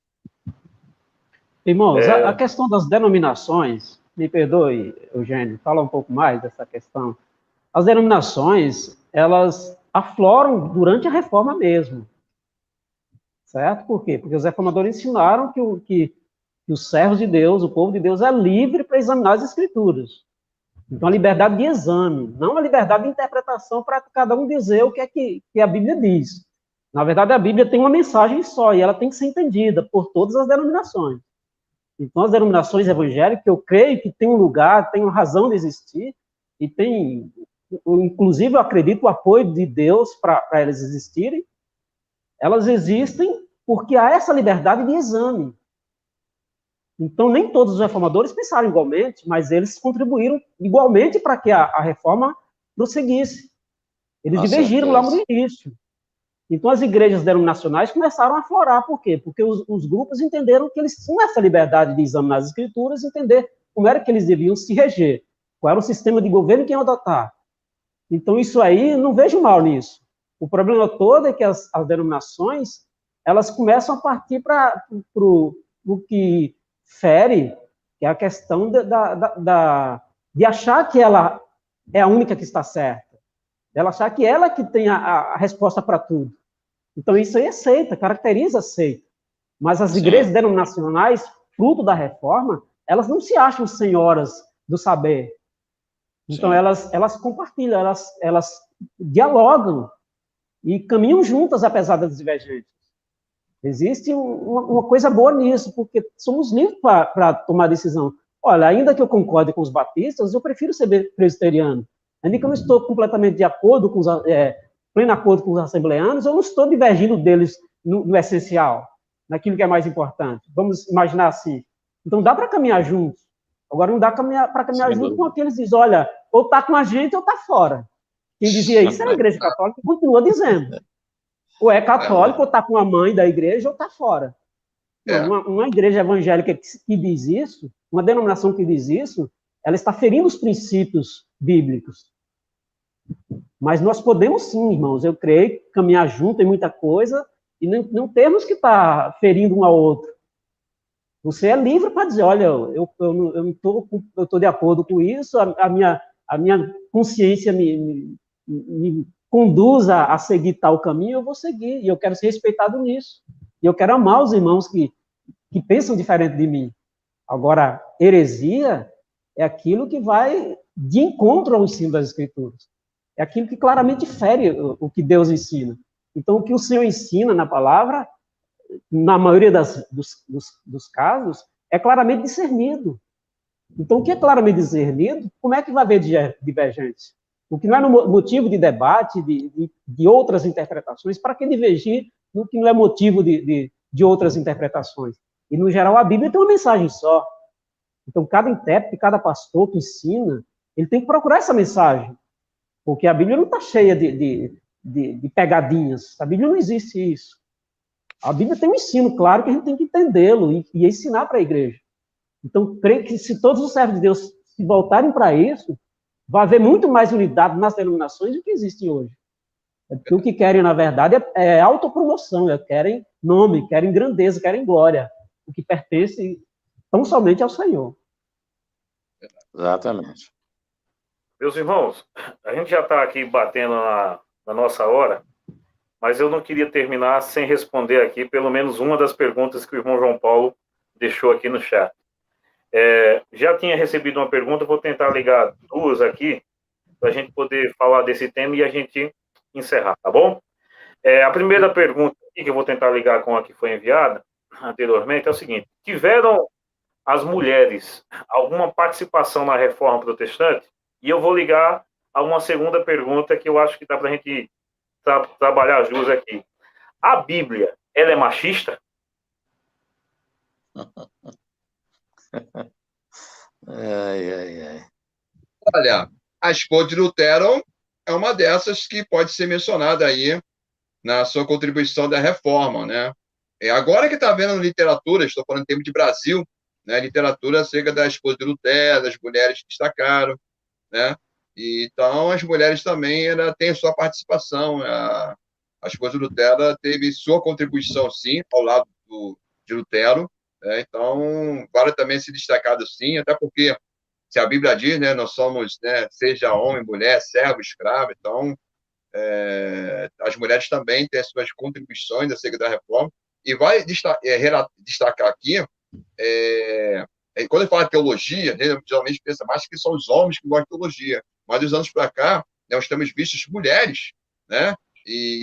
Irmãos, a questão das denominações, me perdoe, Eugênio, fala um pouco mais dessa questão. As denominações, elas afloram durante a reforma mesmo, certo? Por quê? Porque os reformadores ensinaram que os servos de Deus, o povo de Deus, é livre para examinar as escrituras. Então, a liberdade de exame, não a liberdade de interpretação para cada um dizer o que é que a Bíblia diz. Na verdade, a Bíblia tem uma mensagem só, e ela tem que ser entendida por todas as denominações. Então, as denominações evangélicas, eu creio que tem um lugar, tem uma razão de existir, e tem, inclusive, eu acredito, o apoio de Deus para elas existirem. Elas existem porque há essa liberdade de exame. Então, nem todos os reformadores pensaram igualmente, mas eles contribuíram igualmente para que a reforma prosseguisse. Eles divergiram lá no início. Então, as igrejas denominacionais começaram a aflorar. Por quê? Porque os grupos entenderam que eles tinham essa liberdade de examinar as escrituras, entender como era que eles deviam se reger, qual era o sistema de governo que iam adotar. Então, isso aí, não vejo mal nisso. O problema todo é que as denominações, elas começam a partir para o que fere, que é a questão de achar que ela é a única que está certa, ela achar que ela que tem a resposta para tudo. Então, isso aí é seita, caracteriza a seita. Mas as igrejas denominacionais, fruto da reforma, elas não se acham senhoras do saber. Então, elas compartilham, elas dialogam e caminham juntas, apesar das divergências. Existe uma coisa boa nisso, porque somos livres para tomar decisão. Olha, ainda que eu concorde com os batistas, eu prefiro ser presbiteriano. Ainda que eu não estou completamente de acordo com pleno acordo com os assembleanos, eu não estou divergindo deles no essencial, naquilo que é mais importante. Vamos imaginar assim. Então, dá para caminhar juntos. Agora, não dá para caminhar junto com aqueles que dizem, olha, ou está com a gente ou está fora. Quem dizia isso era a Igreja Católica e continua dizendo. Ou é católico, ou está com a mãe da igreja, ou está fora. Uma igreja evangélica que diz isso, uma denominação que diz isso, ela está ferindo os princípios bíblicos. Mas nós podemos sim, irmãos, eu creio, caminhar junto em muita coisa e não temos que estar ferindo um ao outro. Você é livre para dizer, olha, eu não estou de acordo com isso, a minha consciência me conduz a seguir tal caminho, eu vou seguir, e eu quero ser respeitado nisso. E eu quero amar os irmãos que pensam diferente de mim. Agora, heresia é aquilo que vai de encontro ao ensino das Escrituras. É aquilo que claramente fere o que Deus ensina. Então, o que o Senhor ensina na palavra, na maioria dos casos, é claramente discernido. Então, o que é claramente discernido, como é que vai haver divergência? O que não é motivo de debate, de outras interpretações, para que divergir no que não é motivo de outras interpretações? E, no geral, a Bíblia tem uma mensagem só. Então, cada intérprete, cada pastor que ensina, ele tem que procurar essa mensagem. Porque a Bíblia não está cheia de pegadinhas. A Bíblia não existe isso. A Bíblia tem um ensino claro que a gente tem que entendê-lo e ensinar para a igreja. Então, creio que se todos os servos de Deus se voltarem para isso, vai haver muito mais unidade nas denominações do que existe hoje. Porque o que querem, na verdade, é autopromoção, querem nome, querem grandeza, querem glória, o que pertence tão somente ao Senhor. Exatamente. Meus irmãos, a gente já está aqui batendo na nossa hora, mas eu não queria terminar sem responder aqui pelo menos uma das perguntas que o irmão João Paulo deixou aqui no chat. Já tinha recebido uma pergunta, vou tentar ligar duas aqui, para a gente poder falar desse tema e a gente encerrar, tá bom? A primeira pergunta que eu vou tentar ligar com a que foi enviada anteriormente é o seguinte: tiveram as mulheres alguma participação na reforma protestante? E eu vou ligar a uma segunda pergunta que eu acho que dá para a gente trabalhar as duas aqui. A Bíblia, ela é machista? Olha, a esposa de Lutero é uma dessas que pode ser mencionada aí na sua contribuição da reforma, né? Agora que está vendo literatura, estou falando em termos de Brasil, né? Literatura acerca da esposa de Lutero, das mulheres que destacaram, né? E, então, as mulheres também têm sua participação. A esposa de Lutero teve sua contribuição, sim, ao lado de Lutero, Então, vale também se destacado sim, até porque, se a Bíblia diz, né, nós somos, né, seja homem, mulher, servo, escravo, então, as mulheres também têm as suas contribuições acerca da reforma, e vai destacar aqui, quando ele fala de teologia, né, geralmente pensa mais que são os homens que gostam de teologia, mas dos anos para cá, né, nós temos visto mulheres, né, e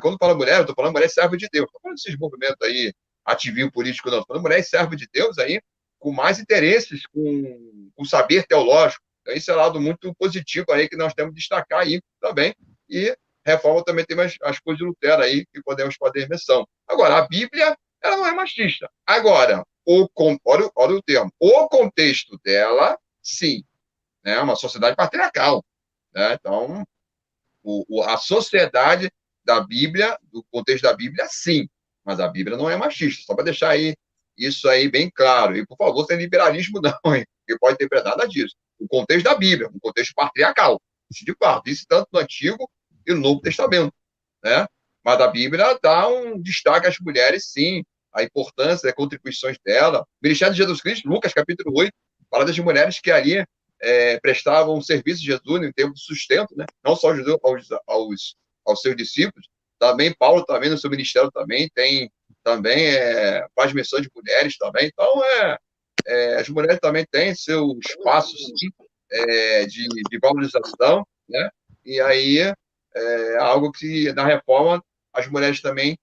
quando fala mulher, eu estou falando mulher serva de Deus, estou falando desses movimentos aí, ativismo político, não, estou falando mulher serva de Deus aí, com mais interesses, com saber teológico, então isso é um lado muito positivo aí que nós temos que destacar aí também, e reforma também tem as coisas de Lutero aí, que podemos fazer menção. Agora, a Bíblia, ela não é machista. Agora, olha o termo, o contexto dela, sim, né, uma sociedade patriarcal, né, então, a sociedade da Bíblia, do contexto da Bíblia, sim, mas a Bíblia não é machista, só para deixar aí isso aí bem claro, e por favor, sem liberalismo não, hein, que pode interpretar nada disso. O contexto da Bíblia, um contexto patriarcal, isso de fato, isso tanto no Antigo e no Novo Testamento, né? Mas a Bíblia dá um destaque às mulheres, sim, a importância das contribuições dela. O Ministério de Jesus Cristo, Lucas, capítulo 8, fala das mulheres que ali prestavam serviço de Jesus em tempo de sustento, né? Não só aos seus discípulos, também Paulo, também no seu ministério, também faz menção de mulheres também. Então, as mulheres também têm seu espaço, sim, de valorização, né? E aí algo que, na reforma, as mulheres também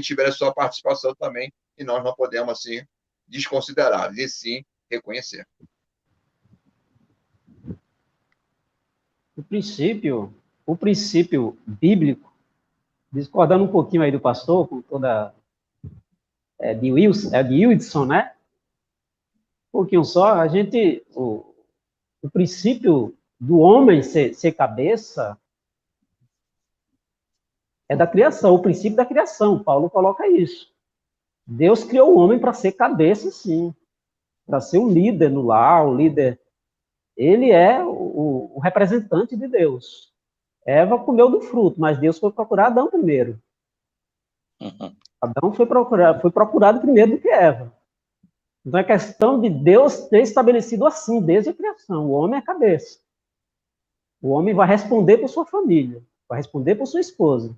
tiveram sua participação também, e nós não podemos, assim, desconsiderar, e sim reconhecer. O princípio bíblico, discordando um pouquinho aí do pastor, com toda... de Wilson, né? Um pouquinho só, o princípio do homem ser cabeça é da criação, o princípio da criação. Paulo coloca isso. Deus criou o homem para ser cabeça, sim, para ser o líder no lar, o líder. Ele é o representante de Deus. Eva comeu do fruto, mas Deus foi procurar Adão primeiro. Adão foi procurado primeiro do que Eva. Então é questão de Deus ter estabelecido assim, desde a criação. O homem é a cabeça. O homem vai responder por sua família, vai responder por sua esposa.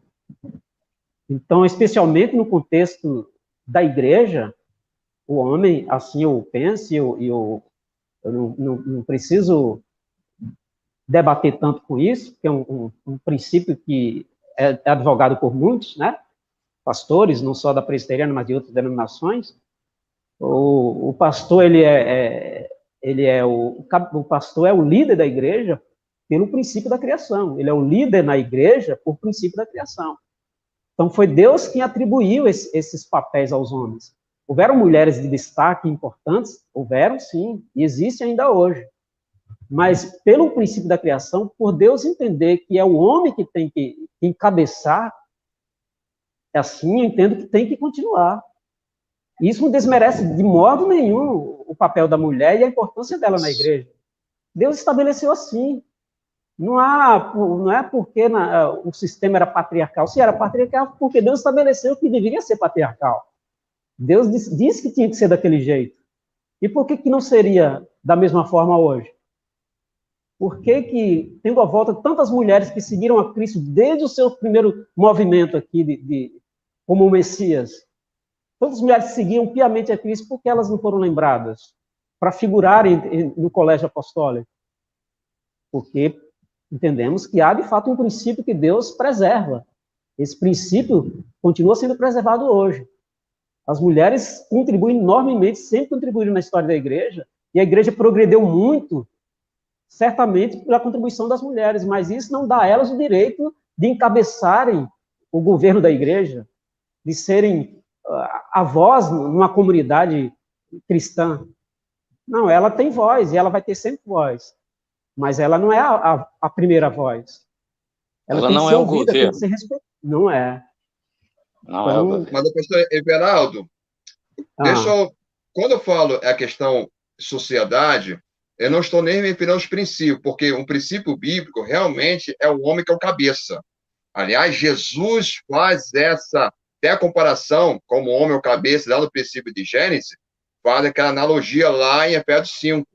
Então, especialmente no contexto da igreja, o homem, assim eu penso, eu não preciso debater tanto com isso, que é um princípio que é advogado por muitos, né? Pastores, não só da presbiteriana, mas de outras denominações. O pastor, o pastor é o líder da igreja pelo princípio da criação. Ele é o líder na igreja por princípio da criação. Então, foi Deus quem atribuiu esses papéis aos homens. Houveram mulheres de destaque importantes? Houveram, sim, e existe ainda hoje. Mas, pelo princípio da criação, por Deus entender que é o homem que tem que encabeçar, assim, eu entendo que tem que continuar. Isso não desmerece de modo nenhum o papel da mulher e a importância dela na igreja. Deus estabeleceu assim. Não é porque o sistema era patriarcal. Se era patriarcal, porque Deus estabeleceu que deveria ser patriarcal. Deus disse que tinha que ser daquele jeito. E por que não seria da mesma forma hoje? Por que, tendo à volta tantas mulheres que seguiram a Cristo desde o seu primeiro movimento aqui como o Messias, tantas mulheres seguiam piamente a Cristo, porque elas não foram lembradas para figurarem no colégio apostólico? Porque entendemos que há, de fato, um princípio que Deus preserva. Esse princípio continua sendo preservado hoje. As mulheres contribuem enormemente, sempre contribuíram na história da igreja, e a igreja progrediu muito, certamente, pela contribuição das mulheres, mas isso não dá a elas o direito de encabeçarem o governo da igreja, de serem a voz numa comunidade cristã. Não, ela tem voz, e ela vai ter sempre voz. Mas ela não é a primeira voz. Ela não é o governo. Tem que ser respeitada. Não é. Não então, é o governo. Mas, pastor Everaldo, quando eu falo a questão sociedade, eu não estou nem me referindo aos princípios, porque um princípio bíblico realmente é o homem que é o cabeça. Aliás, Jesus faz essa Tem a comparação, como o homem é o cabeça, lá no princípio de Gênesis, faz aquela analogia lá em Efésios 5.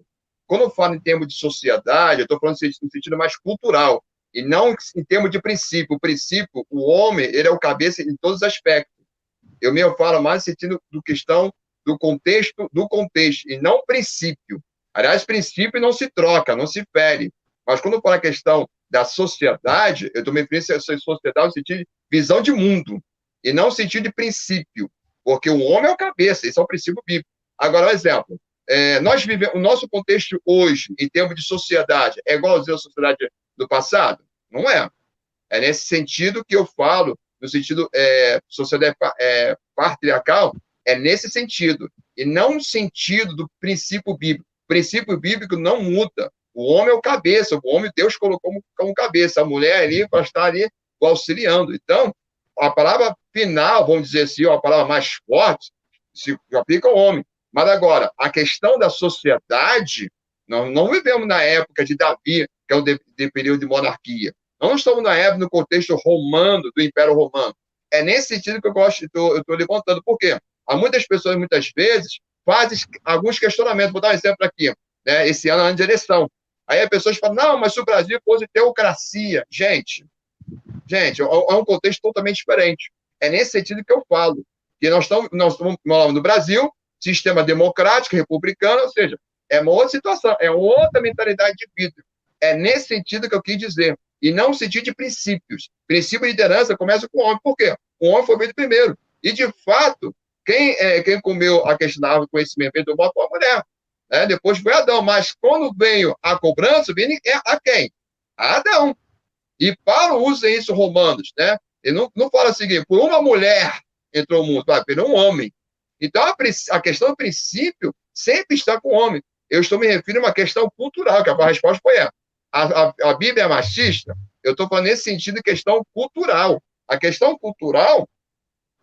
Quando eu falo em termos de sociedade, eu estou falando no sentido mais cultural, e não em termos de princípio. O princípio, o homem, ele é o cabeça em todos os aspectos. Eu falo mais no sentido do contexto, e não princípio. Aliás, princípio não se troca, não se fere. Mas quando eu falo a questão da sociedade, eu estou me referindo a sociedade no sentido de visão de mundo, e não no sentido de princípio, porque o homem é o cabeça, esse é o princípio bíblico. Agora, um exemplo, nós vivemos, o nosso contexto hoje, em termos de sociedade, é igualzinho à sociedade do passado? Não é. É nesse sentido que eu falo, no sentido sociedade patriarcal, é nesse sentido, e não no sentido do princípio bíblico. O princípio bíblico não muda. O homem é o cabeça, o homem Deus colocou como cabeça, a mulher ali para estar ali auxiliando. Então, a palavra final, vamos dizer assim, a palavra mais forte, se aplica ao homem. Mas agora, a questão da sociedade, nós não vivemos na época de Davi, que é o período de monarquia. Nós não estamos na época, no contexto romano, do Império Romano. É nesse sentido que eu estou levantando. Por quê? Há muitas pessoas, muitas vezes, fazem alguns questionamentos. Vou dar um exemplo aqui. Né? Esse ano é ano de eleição. Aí as pessoas falam, não, mas se o Brasil fosse teocracia. Gente, é um contexto totalmente diferente. É nesse sentido que eu falo. Que nós estamos no Brasil, sistema democrático, republicano, ou seja, é uma outra situação, é outra mentalidade de vida. É nesse sentido que eu quis dizer. E não no sentido de princípios. Princípio de liderança começa com o homem. Por quê? O homem foi feito primeiro. E, de fato, quem comeu a questão da árvore do conhecimento do mal foi a mulher. Né? Depois foi Adão. Mas quando veio a cobrança, veio a quem? A Adão. E Paulo usa isso Romanos. Né? Ele não fala o seguinte, por uma mulher entrou o mundo, por um homem. Então, a questão do princípio sempre está com o homem. Eu estou me referindo a uma questão cultural, que a resposta foi essa. A Bíblia é machista? Eu estou falando nesse sentido de questão cultural. A questão cultural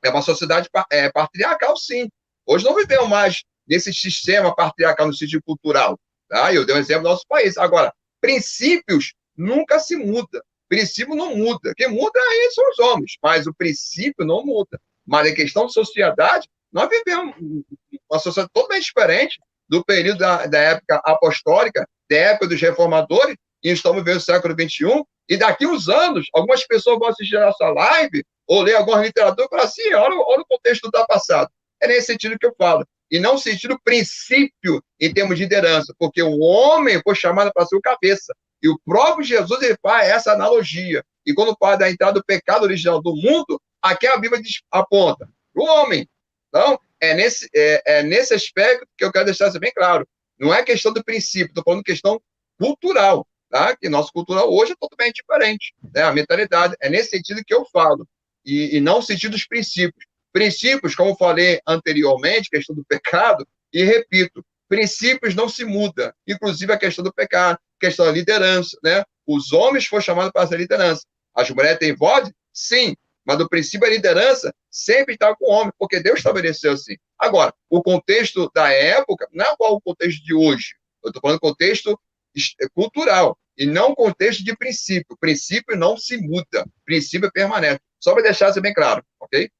é uma sociedade patriarcal, sim. Hoje não vivemos mais nesse sistema patriarcal no sentido cultural. Tá? Eu dei um exemplo do nosso país. Agora, princípios nunca se muda. Princípio não muda. Quem muda aí são os homens, mas o princípio não muda. Mas em questão de sociedade, nós vivemos uma sociedade totalmente diferente do período da época apostólica, da época dos reformadores, e estamos vivendo o século XXI, e daqui uns anos, algumas pessoas vão assistir a nossa live, ou ler alguma literatura, e falar assim, olha o contexto do passado. É nesse sentido que eu falo. E não no sentido princípio em termos de liderança, porque o homem foi chamado para ser o cabeça. E o próprio Jesus ele faz essa analogia. E quando fala da entrada do pecado original do mundo, aqui a Bíblia aponta o homem. Então, é nesse aspecto que eu quero deixar isso bem claro. Não é questão do princípio, estou falando questão cultural, tá? Que nosso cultural hoje é totalmente diferente. Né? A mentalidade é nesse sentido que eu falo, e não no sentido dos princípios. Princípios, como eu falei anteriormente, questão do pecado, e repito, princípios não se mudam, inclusive a questão do pecado, questão da liderança, né? Os homens foram chamados para essa liderança. As mulheres têm voz? Sim, mas o princípio da liderança sempre está com o homem, porque Deus estabeleceu assim. Agora, o contexto da época não é igual ao contexto de hoje. Eu estou falando contexto cultural, e não contexto de princípio. Princípio não se muda, princípio permanece. Só para deixar isso bem claro, ok?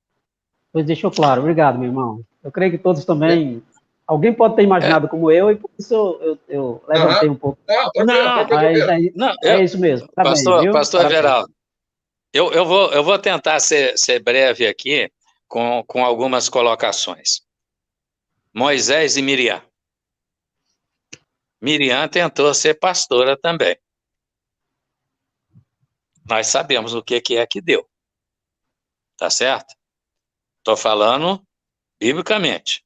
Pois deixou claro, obrigado, meu irmão. Eu creio que todos também... Alguém pode ter imaginado como eu, e por isso eu levantei um pouco. É isso mesmo. Tá pastor, bem, viu? Pastor Everaldo, eu vou tentar ser breve aqui com algumas colocações. Moisés e Miriam. Miriam tentou ser pastora também. Nós sabemos o que é que deu. Tá certo? Estou falando biblicamente.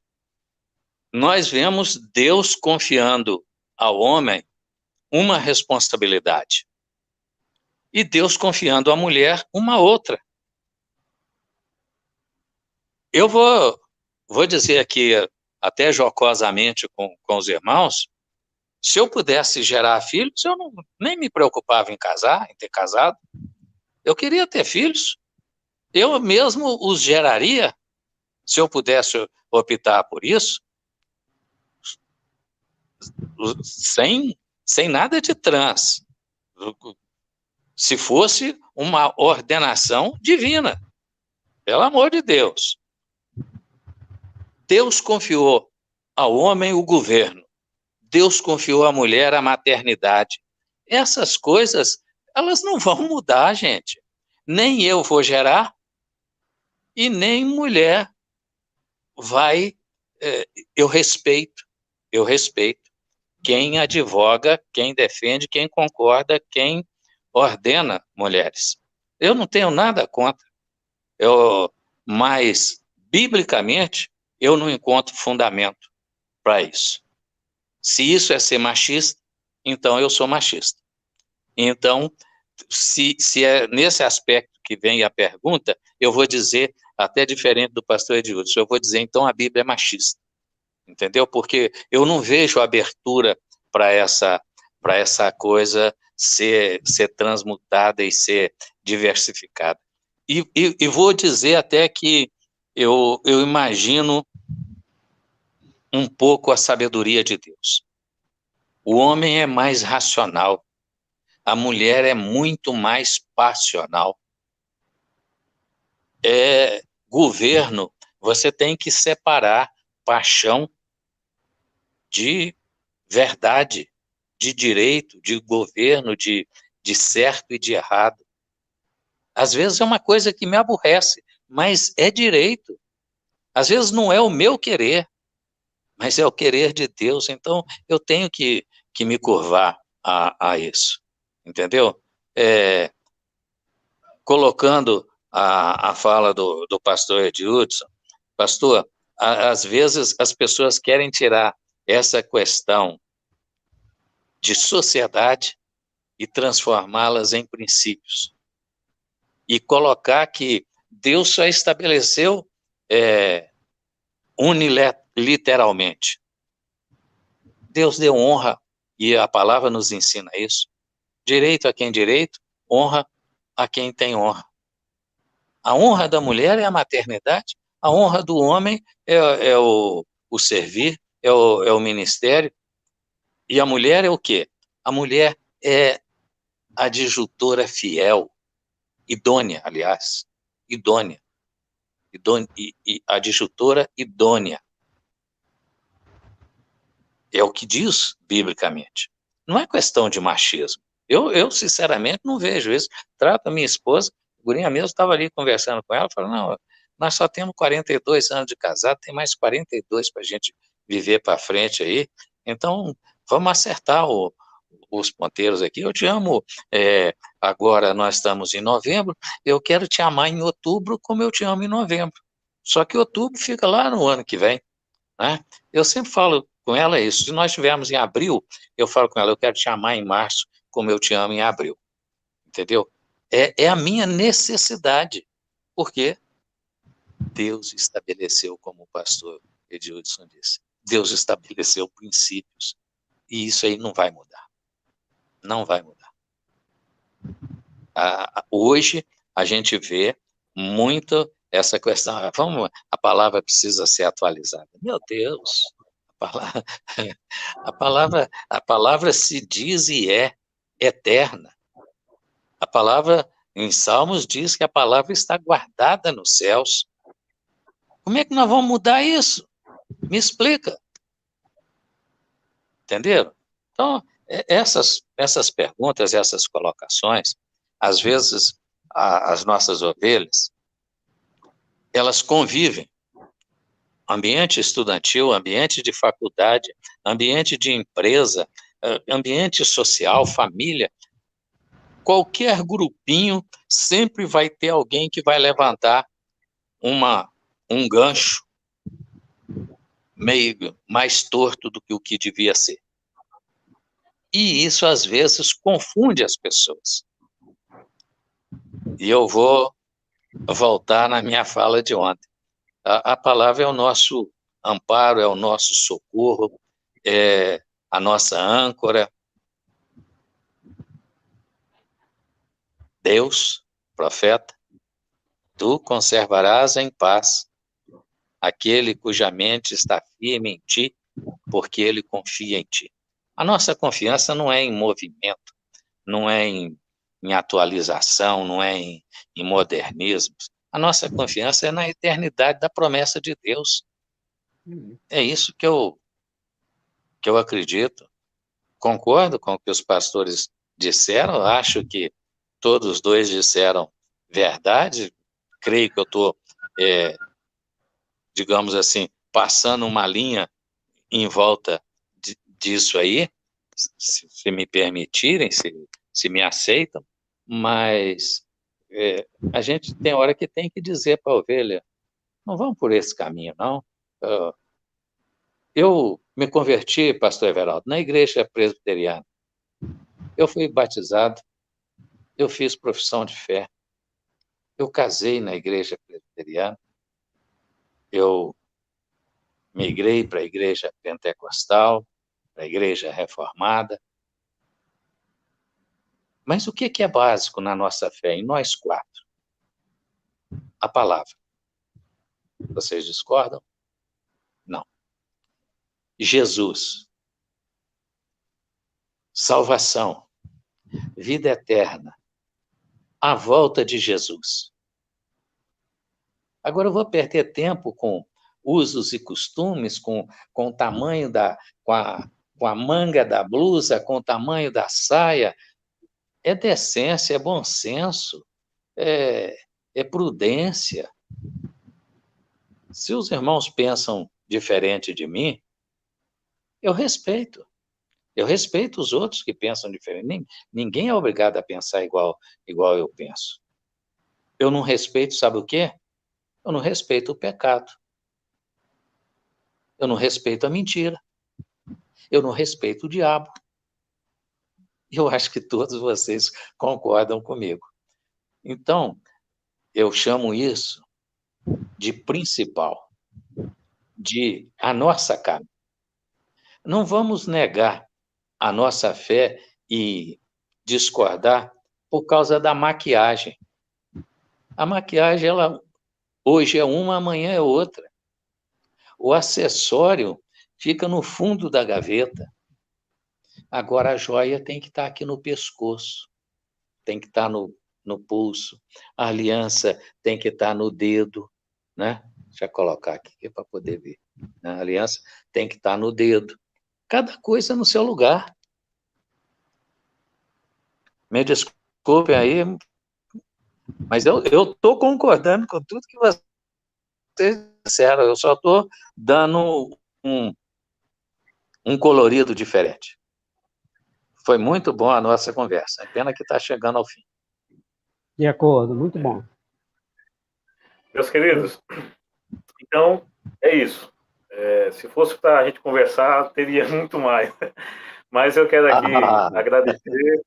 Nós vemos Deus confiando ao homem uma responsabilidade. E Deus confiando à mulher uma outra. Eu vou dizer aqui, até jocosamente com os irmãos, se eu pudesse gerar filhos, eu nem me preocupava em ter casado. Eu queria ter filhos. Eu mesmo os geraria, se eu pudesse optar por isso, sem nada de trans. Se fosse uma ordenação divina. Pelo amor de Deus. Deus confiou ao homem o governo. Deus confiou à mulher a maternidade. Essas coisas, elas não vão mudar, gente. Nem eu vou gerar e nem mulher vai... Eu respeito quem advoga, quem defende, quem concorda, quem ordena mulheres. Eu não tenho nada contra. Mas, biblicamente, eu não encontro fundamento para isso. Se isso é ser machista, então eu sou machista. Então, se é nesse aspecto que vem a pergunta, eu vou dizer, até diferente do pastor Edilson, eu vou dizer, então a Bíblia é machista. Entendeu? Porque eu não vejo abertura para essa coisa ser transmutada e ser diversificada. E vou dizer até que eu imagino um pouco a sabedoria de Deus. O homem é mais racional, a mulher é muito mais passional. Governo, você tem que separar paixão de verdade, de direito, de governo, de certo e de errado. Às vezes é uma coisa que me aborrece, mas é direito. Às vezes não é o meu querer, mas é o querer de Deus. Então, eu tenho que me curvar a isso. Entendeu? Colocando a fala do pastor Edilson, pastor, às vezes as pessoas querem tirar essa questão de sociedade e transformá-las em princípios. E colocar que Deus só estabeleceu unilateralmente. Deus deu honra, e a palavra nos ensina isso. Direito a quem direito, honra a quem tem honra. A honra da mulher é a maternidade, a honra do homem é o servir, é o ministério, e a mulher é o quê? A mulher é a adjutora fiel, idônea, aliás, idônea e adjutora idônea. É o que diz biblicamente. Não é questão de machismo. Eu sinceramente, não vejo isso. Trato a minha esposa, a gurinha mesmo, estava ali conversando com ela, falando, não, nós só temos 42 anos de casado, tem mais 42 para a gente viver para frente aí, então vamos acertar os ponteiros aqui. Eu te amo, agora nós estamos em novembro, eu quero te amar em outubro como eu te amo em novembro. Só que outubro fica lá no ano que vem, né? Eu sempre falo com ela isso. Se nós estivermos em abril, eu falo com ela, eu quero te amar em março como eu te amo em abril. Entendeu? É a minha necessidade. Porque Deus estabeleceu, como o pastor Edilson disse, Deus estabeleceu princípios. E isso aí não vai mudar. Não vai mudar. Hoje, a gente vê muito essa questão, a palavra precisa ser atualizada. Meu Deus, a palavra se diz e é eterna. A palavra em Salmos diz que a palavra está guardada nos céus. Como é que nós vamos mudar isso? Me explica. Entenderam? Então, essas perguntas, essas colocações, às vezes, as nossas ovelhas, elas convivem. Ambiente estudantil, ambiente de faculdade, ambiente de empresa, ambiente social, família. Qualquer grupinho sempre vai ter alguém que vai levantar um gancho meio mais torto do que o que devia ser. E isso, às vezes, confunde as pessoas. E eu vou voltar na minha fala de ontem. A palavra é o nosso amparo, é o nosso socorro, é a nossa âncora. Deus, profeta, tu conservarás em paz aquele cuja mente está firme em ti, porque ele confia em ti. A nossa confiança não é em movimento, não é em atualização, não é em modernismo. A nossa confiança é na eternidade da promessa de Deus. É isso que eu acredito. Concordo com o que os pastores disseram, acho que todos os dois disseram verdade, creio que eu estou, digamos assim, passando uma linha em volta disso aí, se me permitirem, se me aceitam, mas a gente tem hora que tem que dizer para a ovelha, não vamos por esse caminho, não. Eu me converti, pastor Everaldo, na igreja presbiteriana. Eu fui batizado, eu fiz profissão de fé, eu casei na igreja presbiteriana, eu migrei para a igreja pentecostal, para a igreja reformada. Mas o que é básico na nossa fé, em nós quatro? A palavra. Vocês discordam? Não. Jesus. Salvação. Vida eterna. A volta de Jesus. Agora eu vou perder tempo com usos e costumes, com o tamanho com a manga da blusa, com o tamanho da saia. É decência, é bom senso, é prudência. Se os irmãos pensam diferente de mim, eu respeito. Eu respeito os outros que pensam diferente. Ninguém é obrigado a pensar igual eu penso. Eu não respeito, sabe o quê? Eu não respeito o pecado. Eu não respeito a mentira. Eu não respeito o diabo. Eu acho que todos vocês concordam comigo. Então, eu chamo isso de principal, de a nossa carne. Não vamos negar a nossa fé e discordar por causa da maquiagem. A maquiagem, ela hoje é uma, amanhã é outra. O acessório fica no fundo da gaveta. Agora a joia tem que estar aqui no pescoço, tem que estar no pulso, a aliança tem que estar no dedo, né? Deixa eu colocar aqui para poder ver. A aliança tem que estar no dedo. Cada coisa no seu lugar. Me desculpem aí, mas eu estou concordando com tudo que vocês disseram, eu só estou dando um colorido diferente. Foi muito bom a nossa conversa, é pena que está chegando ao fim. De acordo, muito bom. Meus queridos, então, é isso. Se fosse para a gente conversar, teria muito mais. Mas eu quero aqui agradecer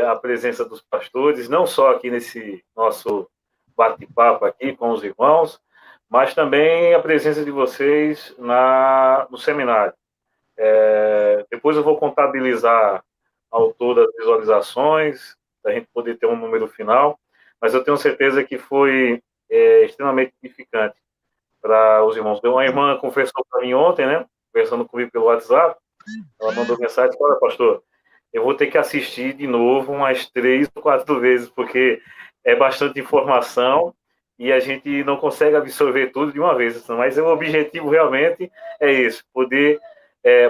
a presença dos pastores, não só aqui nesse nosso bate-papo aqui com os irmãos, mas também a presença de vocês no seminário. Depois eu vou contabilizar ao todo as visualizações, para a gente poder ter um número final, mas eu tenho certeza que foi extremamente edificante para os irmãos. Uma irmã confessou para mim ontem, né, conversando comigo pelo WhatsApp, ela mandou mensagem, olha, pastor, eu vou ter que assistir de novo umas 3 ou 4 vezes, porque é bastante informação e a gente não consegue absorver tudo de uma vez. Mas o objetivo realmente é esse, poder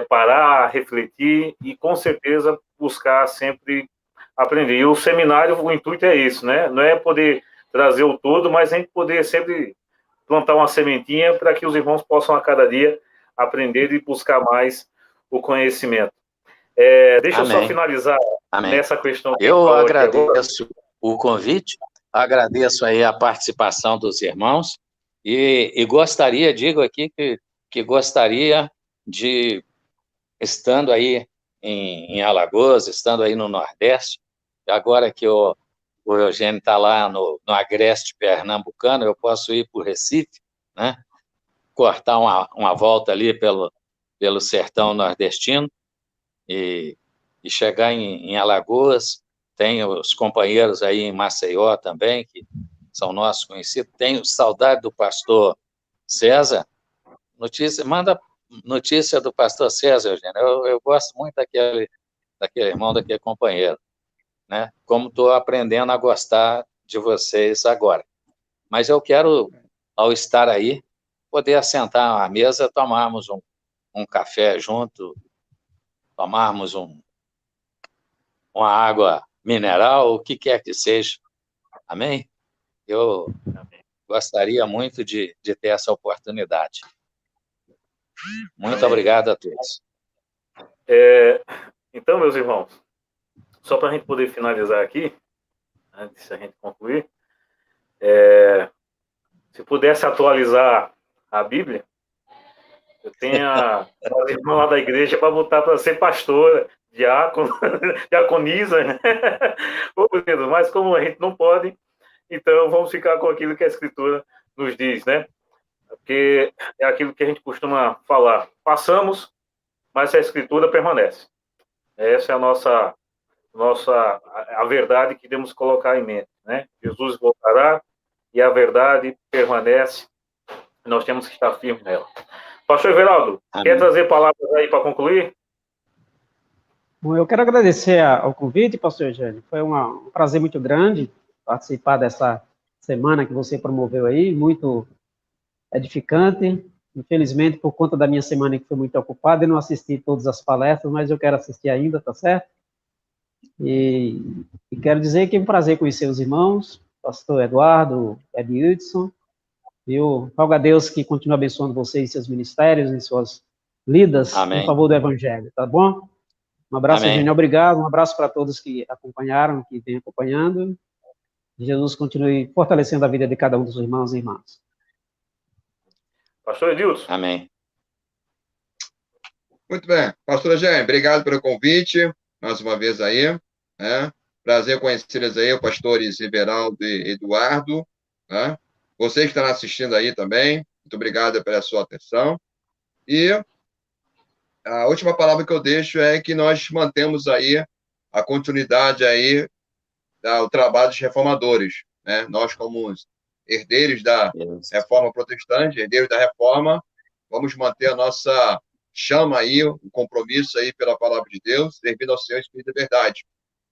parar, refletir e, com certeza, buscar sempre aprender. E o seminário, o intuito é isso, né? Não é poder trazer o todo, mas a gente poder sempre plantar uma sementinha para que os irmãos possam, a cada dia, aprender e buscar mais o conhecimento. Deixa Amém. eu só finalizar nessa questão. Eu agradeço o convite, agradeço aí a participação dos irmãos e gostaria, digo aqui que gostaria de, estando aí em Alagoas, estando aí no Nordeste, agora que o Eugênio está lá no agreste pernambucano, eu posso ir para o Recife, né? Cortar uma volta ali pelo sertão nordestino, e chegar em Alagoas. Tem os companheiros aí em Maceió também, que são nossos conhecidos. Tenho saudade do pastor César. Manda notícia do pastor César, Eugênio. Eu gosto muito daquele irmão, daquele companheiro, né? Como estou aprendendo a gostar de vocês agora. mas eu quero, ao estar aí, poder assentar à mesa, tomarmos um café junto, tomarmos uma água mineral, o que quer que seja. Amém? Eu gostaria muito de ter essa oportunidade. Muito obrigado a todos. Então, meus irmãos, só para a gente poder finalizar aqui, antes de a gente concluir, se pudesse atualizar a Bíblia, eu tenho a irmã lá da igreja para botar para ser pastora, diácono, diaconisa, né? Mas como a gente não pode, então vamos ficar com aquilo que a Escritura nos diz, né? Porque é aquilo que a gente costuma falar. Passamos, mas a Escritura permanece. Essa é a verdade que devemos colocar em mente, né? Jesus voltará e a verdade permanece. Nós temos que estar firmes nela. Pastor Everaldo, quer trazer palavras aí para concluir? Bom, eu quero agradecer ao convite, pastor Eugênio. Foi um prazer muito grande participar dessa semana que você promoveu aí, muito edificante. Infelizmente, por conta da minha semana que foi muito ocupada, eu não assisti todas as palestras, mas eu quero assistir ainda, tá certo? E quero dizer que é um prazer conhecer os irmãos, pastor Eduardo, Ed Hudson. Eu rogo a Deus que continue abençoando vocês e seus ministérios e suas lidas em favor do Evangelho, tá bom? Um abraço, Eugênio, obrigado. Um abraço para todos que acompanharam, que vêm acompanhando. Jesus continue fortalecendo a vida de cada um dos irmãos e irmãs. Pastor Edilson. Amém. Muito bem. Pastor Eugênio, obrigado pelo convite, mais uma vez aí. Né? Prazer conhecê-los aí, o pastores Everaldo e Eduardo. Né? Vocês que estão assistindo aí também, muito obrigado pela sua atenção. E a última palavra que eu deixo é que nós mantemos aí a continuidade aí do trabalho dos reformadores. Né? Nós, como herdeiros da Reforma Protestante, herdeiros da Reforma, vamos manter a nossa chama aí, o compromisso aí pela palavra de Deus, servindo ao Senhor em espírito de verdade.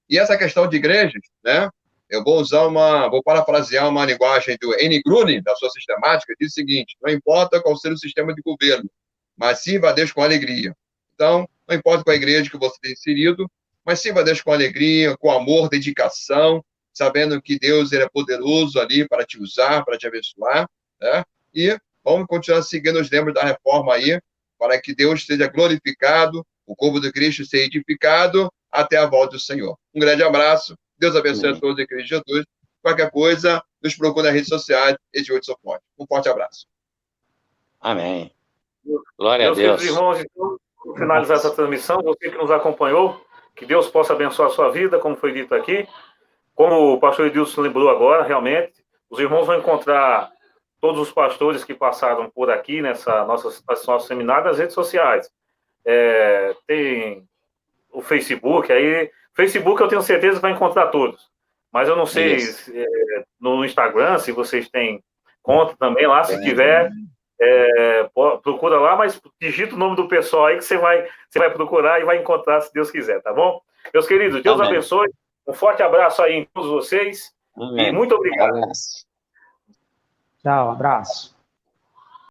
E essa questão de igrejas, né? Eu vou parafrasear uma linguagem do N. Grune, da sua sistemática, diz o seguinte: não importa qual seja o sistema de governo, mas sirva a Deus com alegria. Então, não importa qual igreja que você tem inserido, mas sirva a Deus com alegria, com amor, dedicação, sabendo que Deus ele é poderoso ali para te usar, para te abençoar, né? E vamos continuar seguindo os membros da reforma aí, para que Deus seja glorificado, o corpo de Cristo seja edificado até a volta do Senhor. Um grande abraço. Deus abençoe a todos em Cristo Jesus. Qualquer coisa, nos procure nas redes sociais, Edilson Fonte. Um forte abraço. Amém. Glória a Deus. Queridos irmãos, então, vou finalizar essa transmissão. Você que nos acompanhou, que Deus possa abençoar a sua vida, como foi dito aqui. Como o pastor Edilson lembrou agora, realmente, os irmãos vão encontrar todos os pastores que passaram por aqui nessa nosso seminário nas redes sociais. Tem o Facebook, Facebook eu tenho certeza que vai encontrar todos. Mas eu não sei no Instagram, se vocês têm conta também lá, se tiver, procura lá, mas digita o nome do pessoal aí que você vai procurar e vai encontrar, se Deus quiser, tá bom? Meus queridos, Deus abençoe. Um forte abraço aí em todos vocês. Amém. E muito obrigado. Tchau, abraço.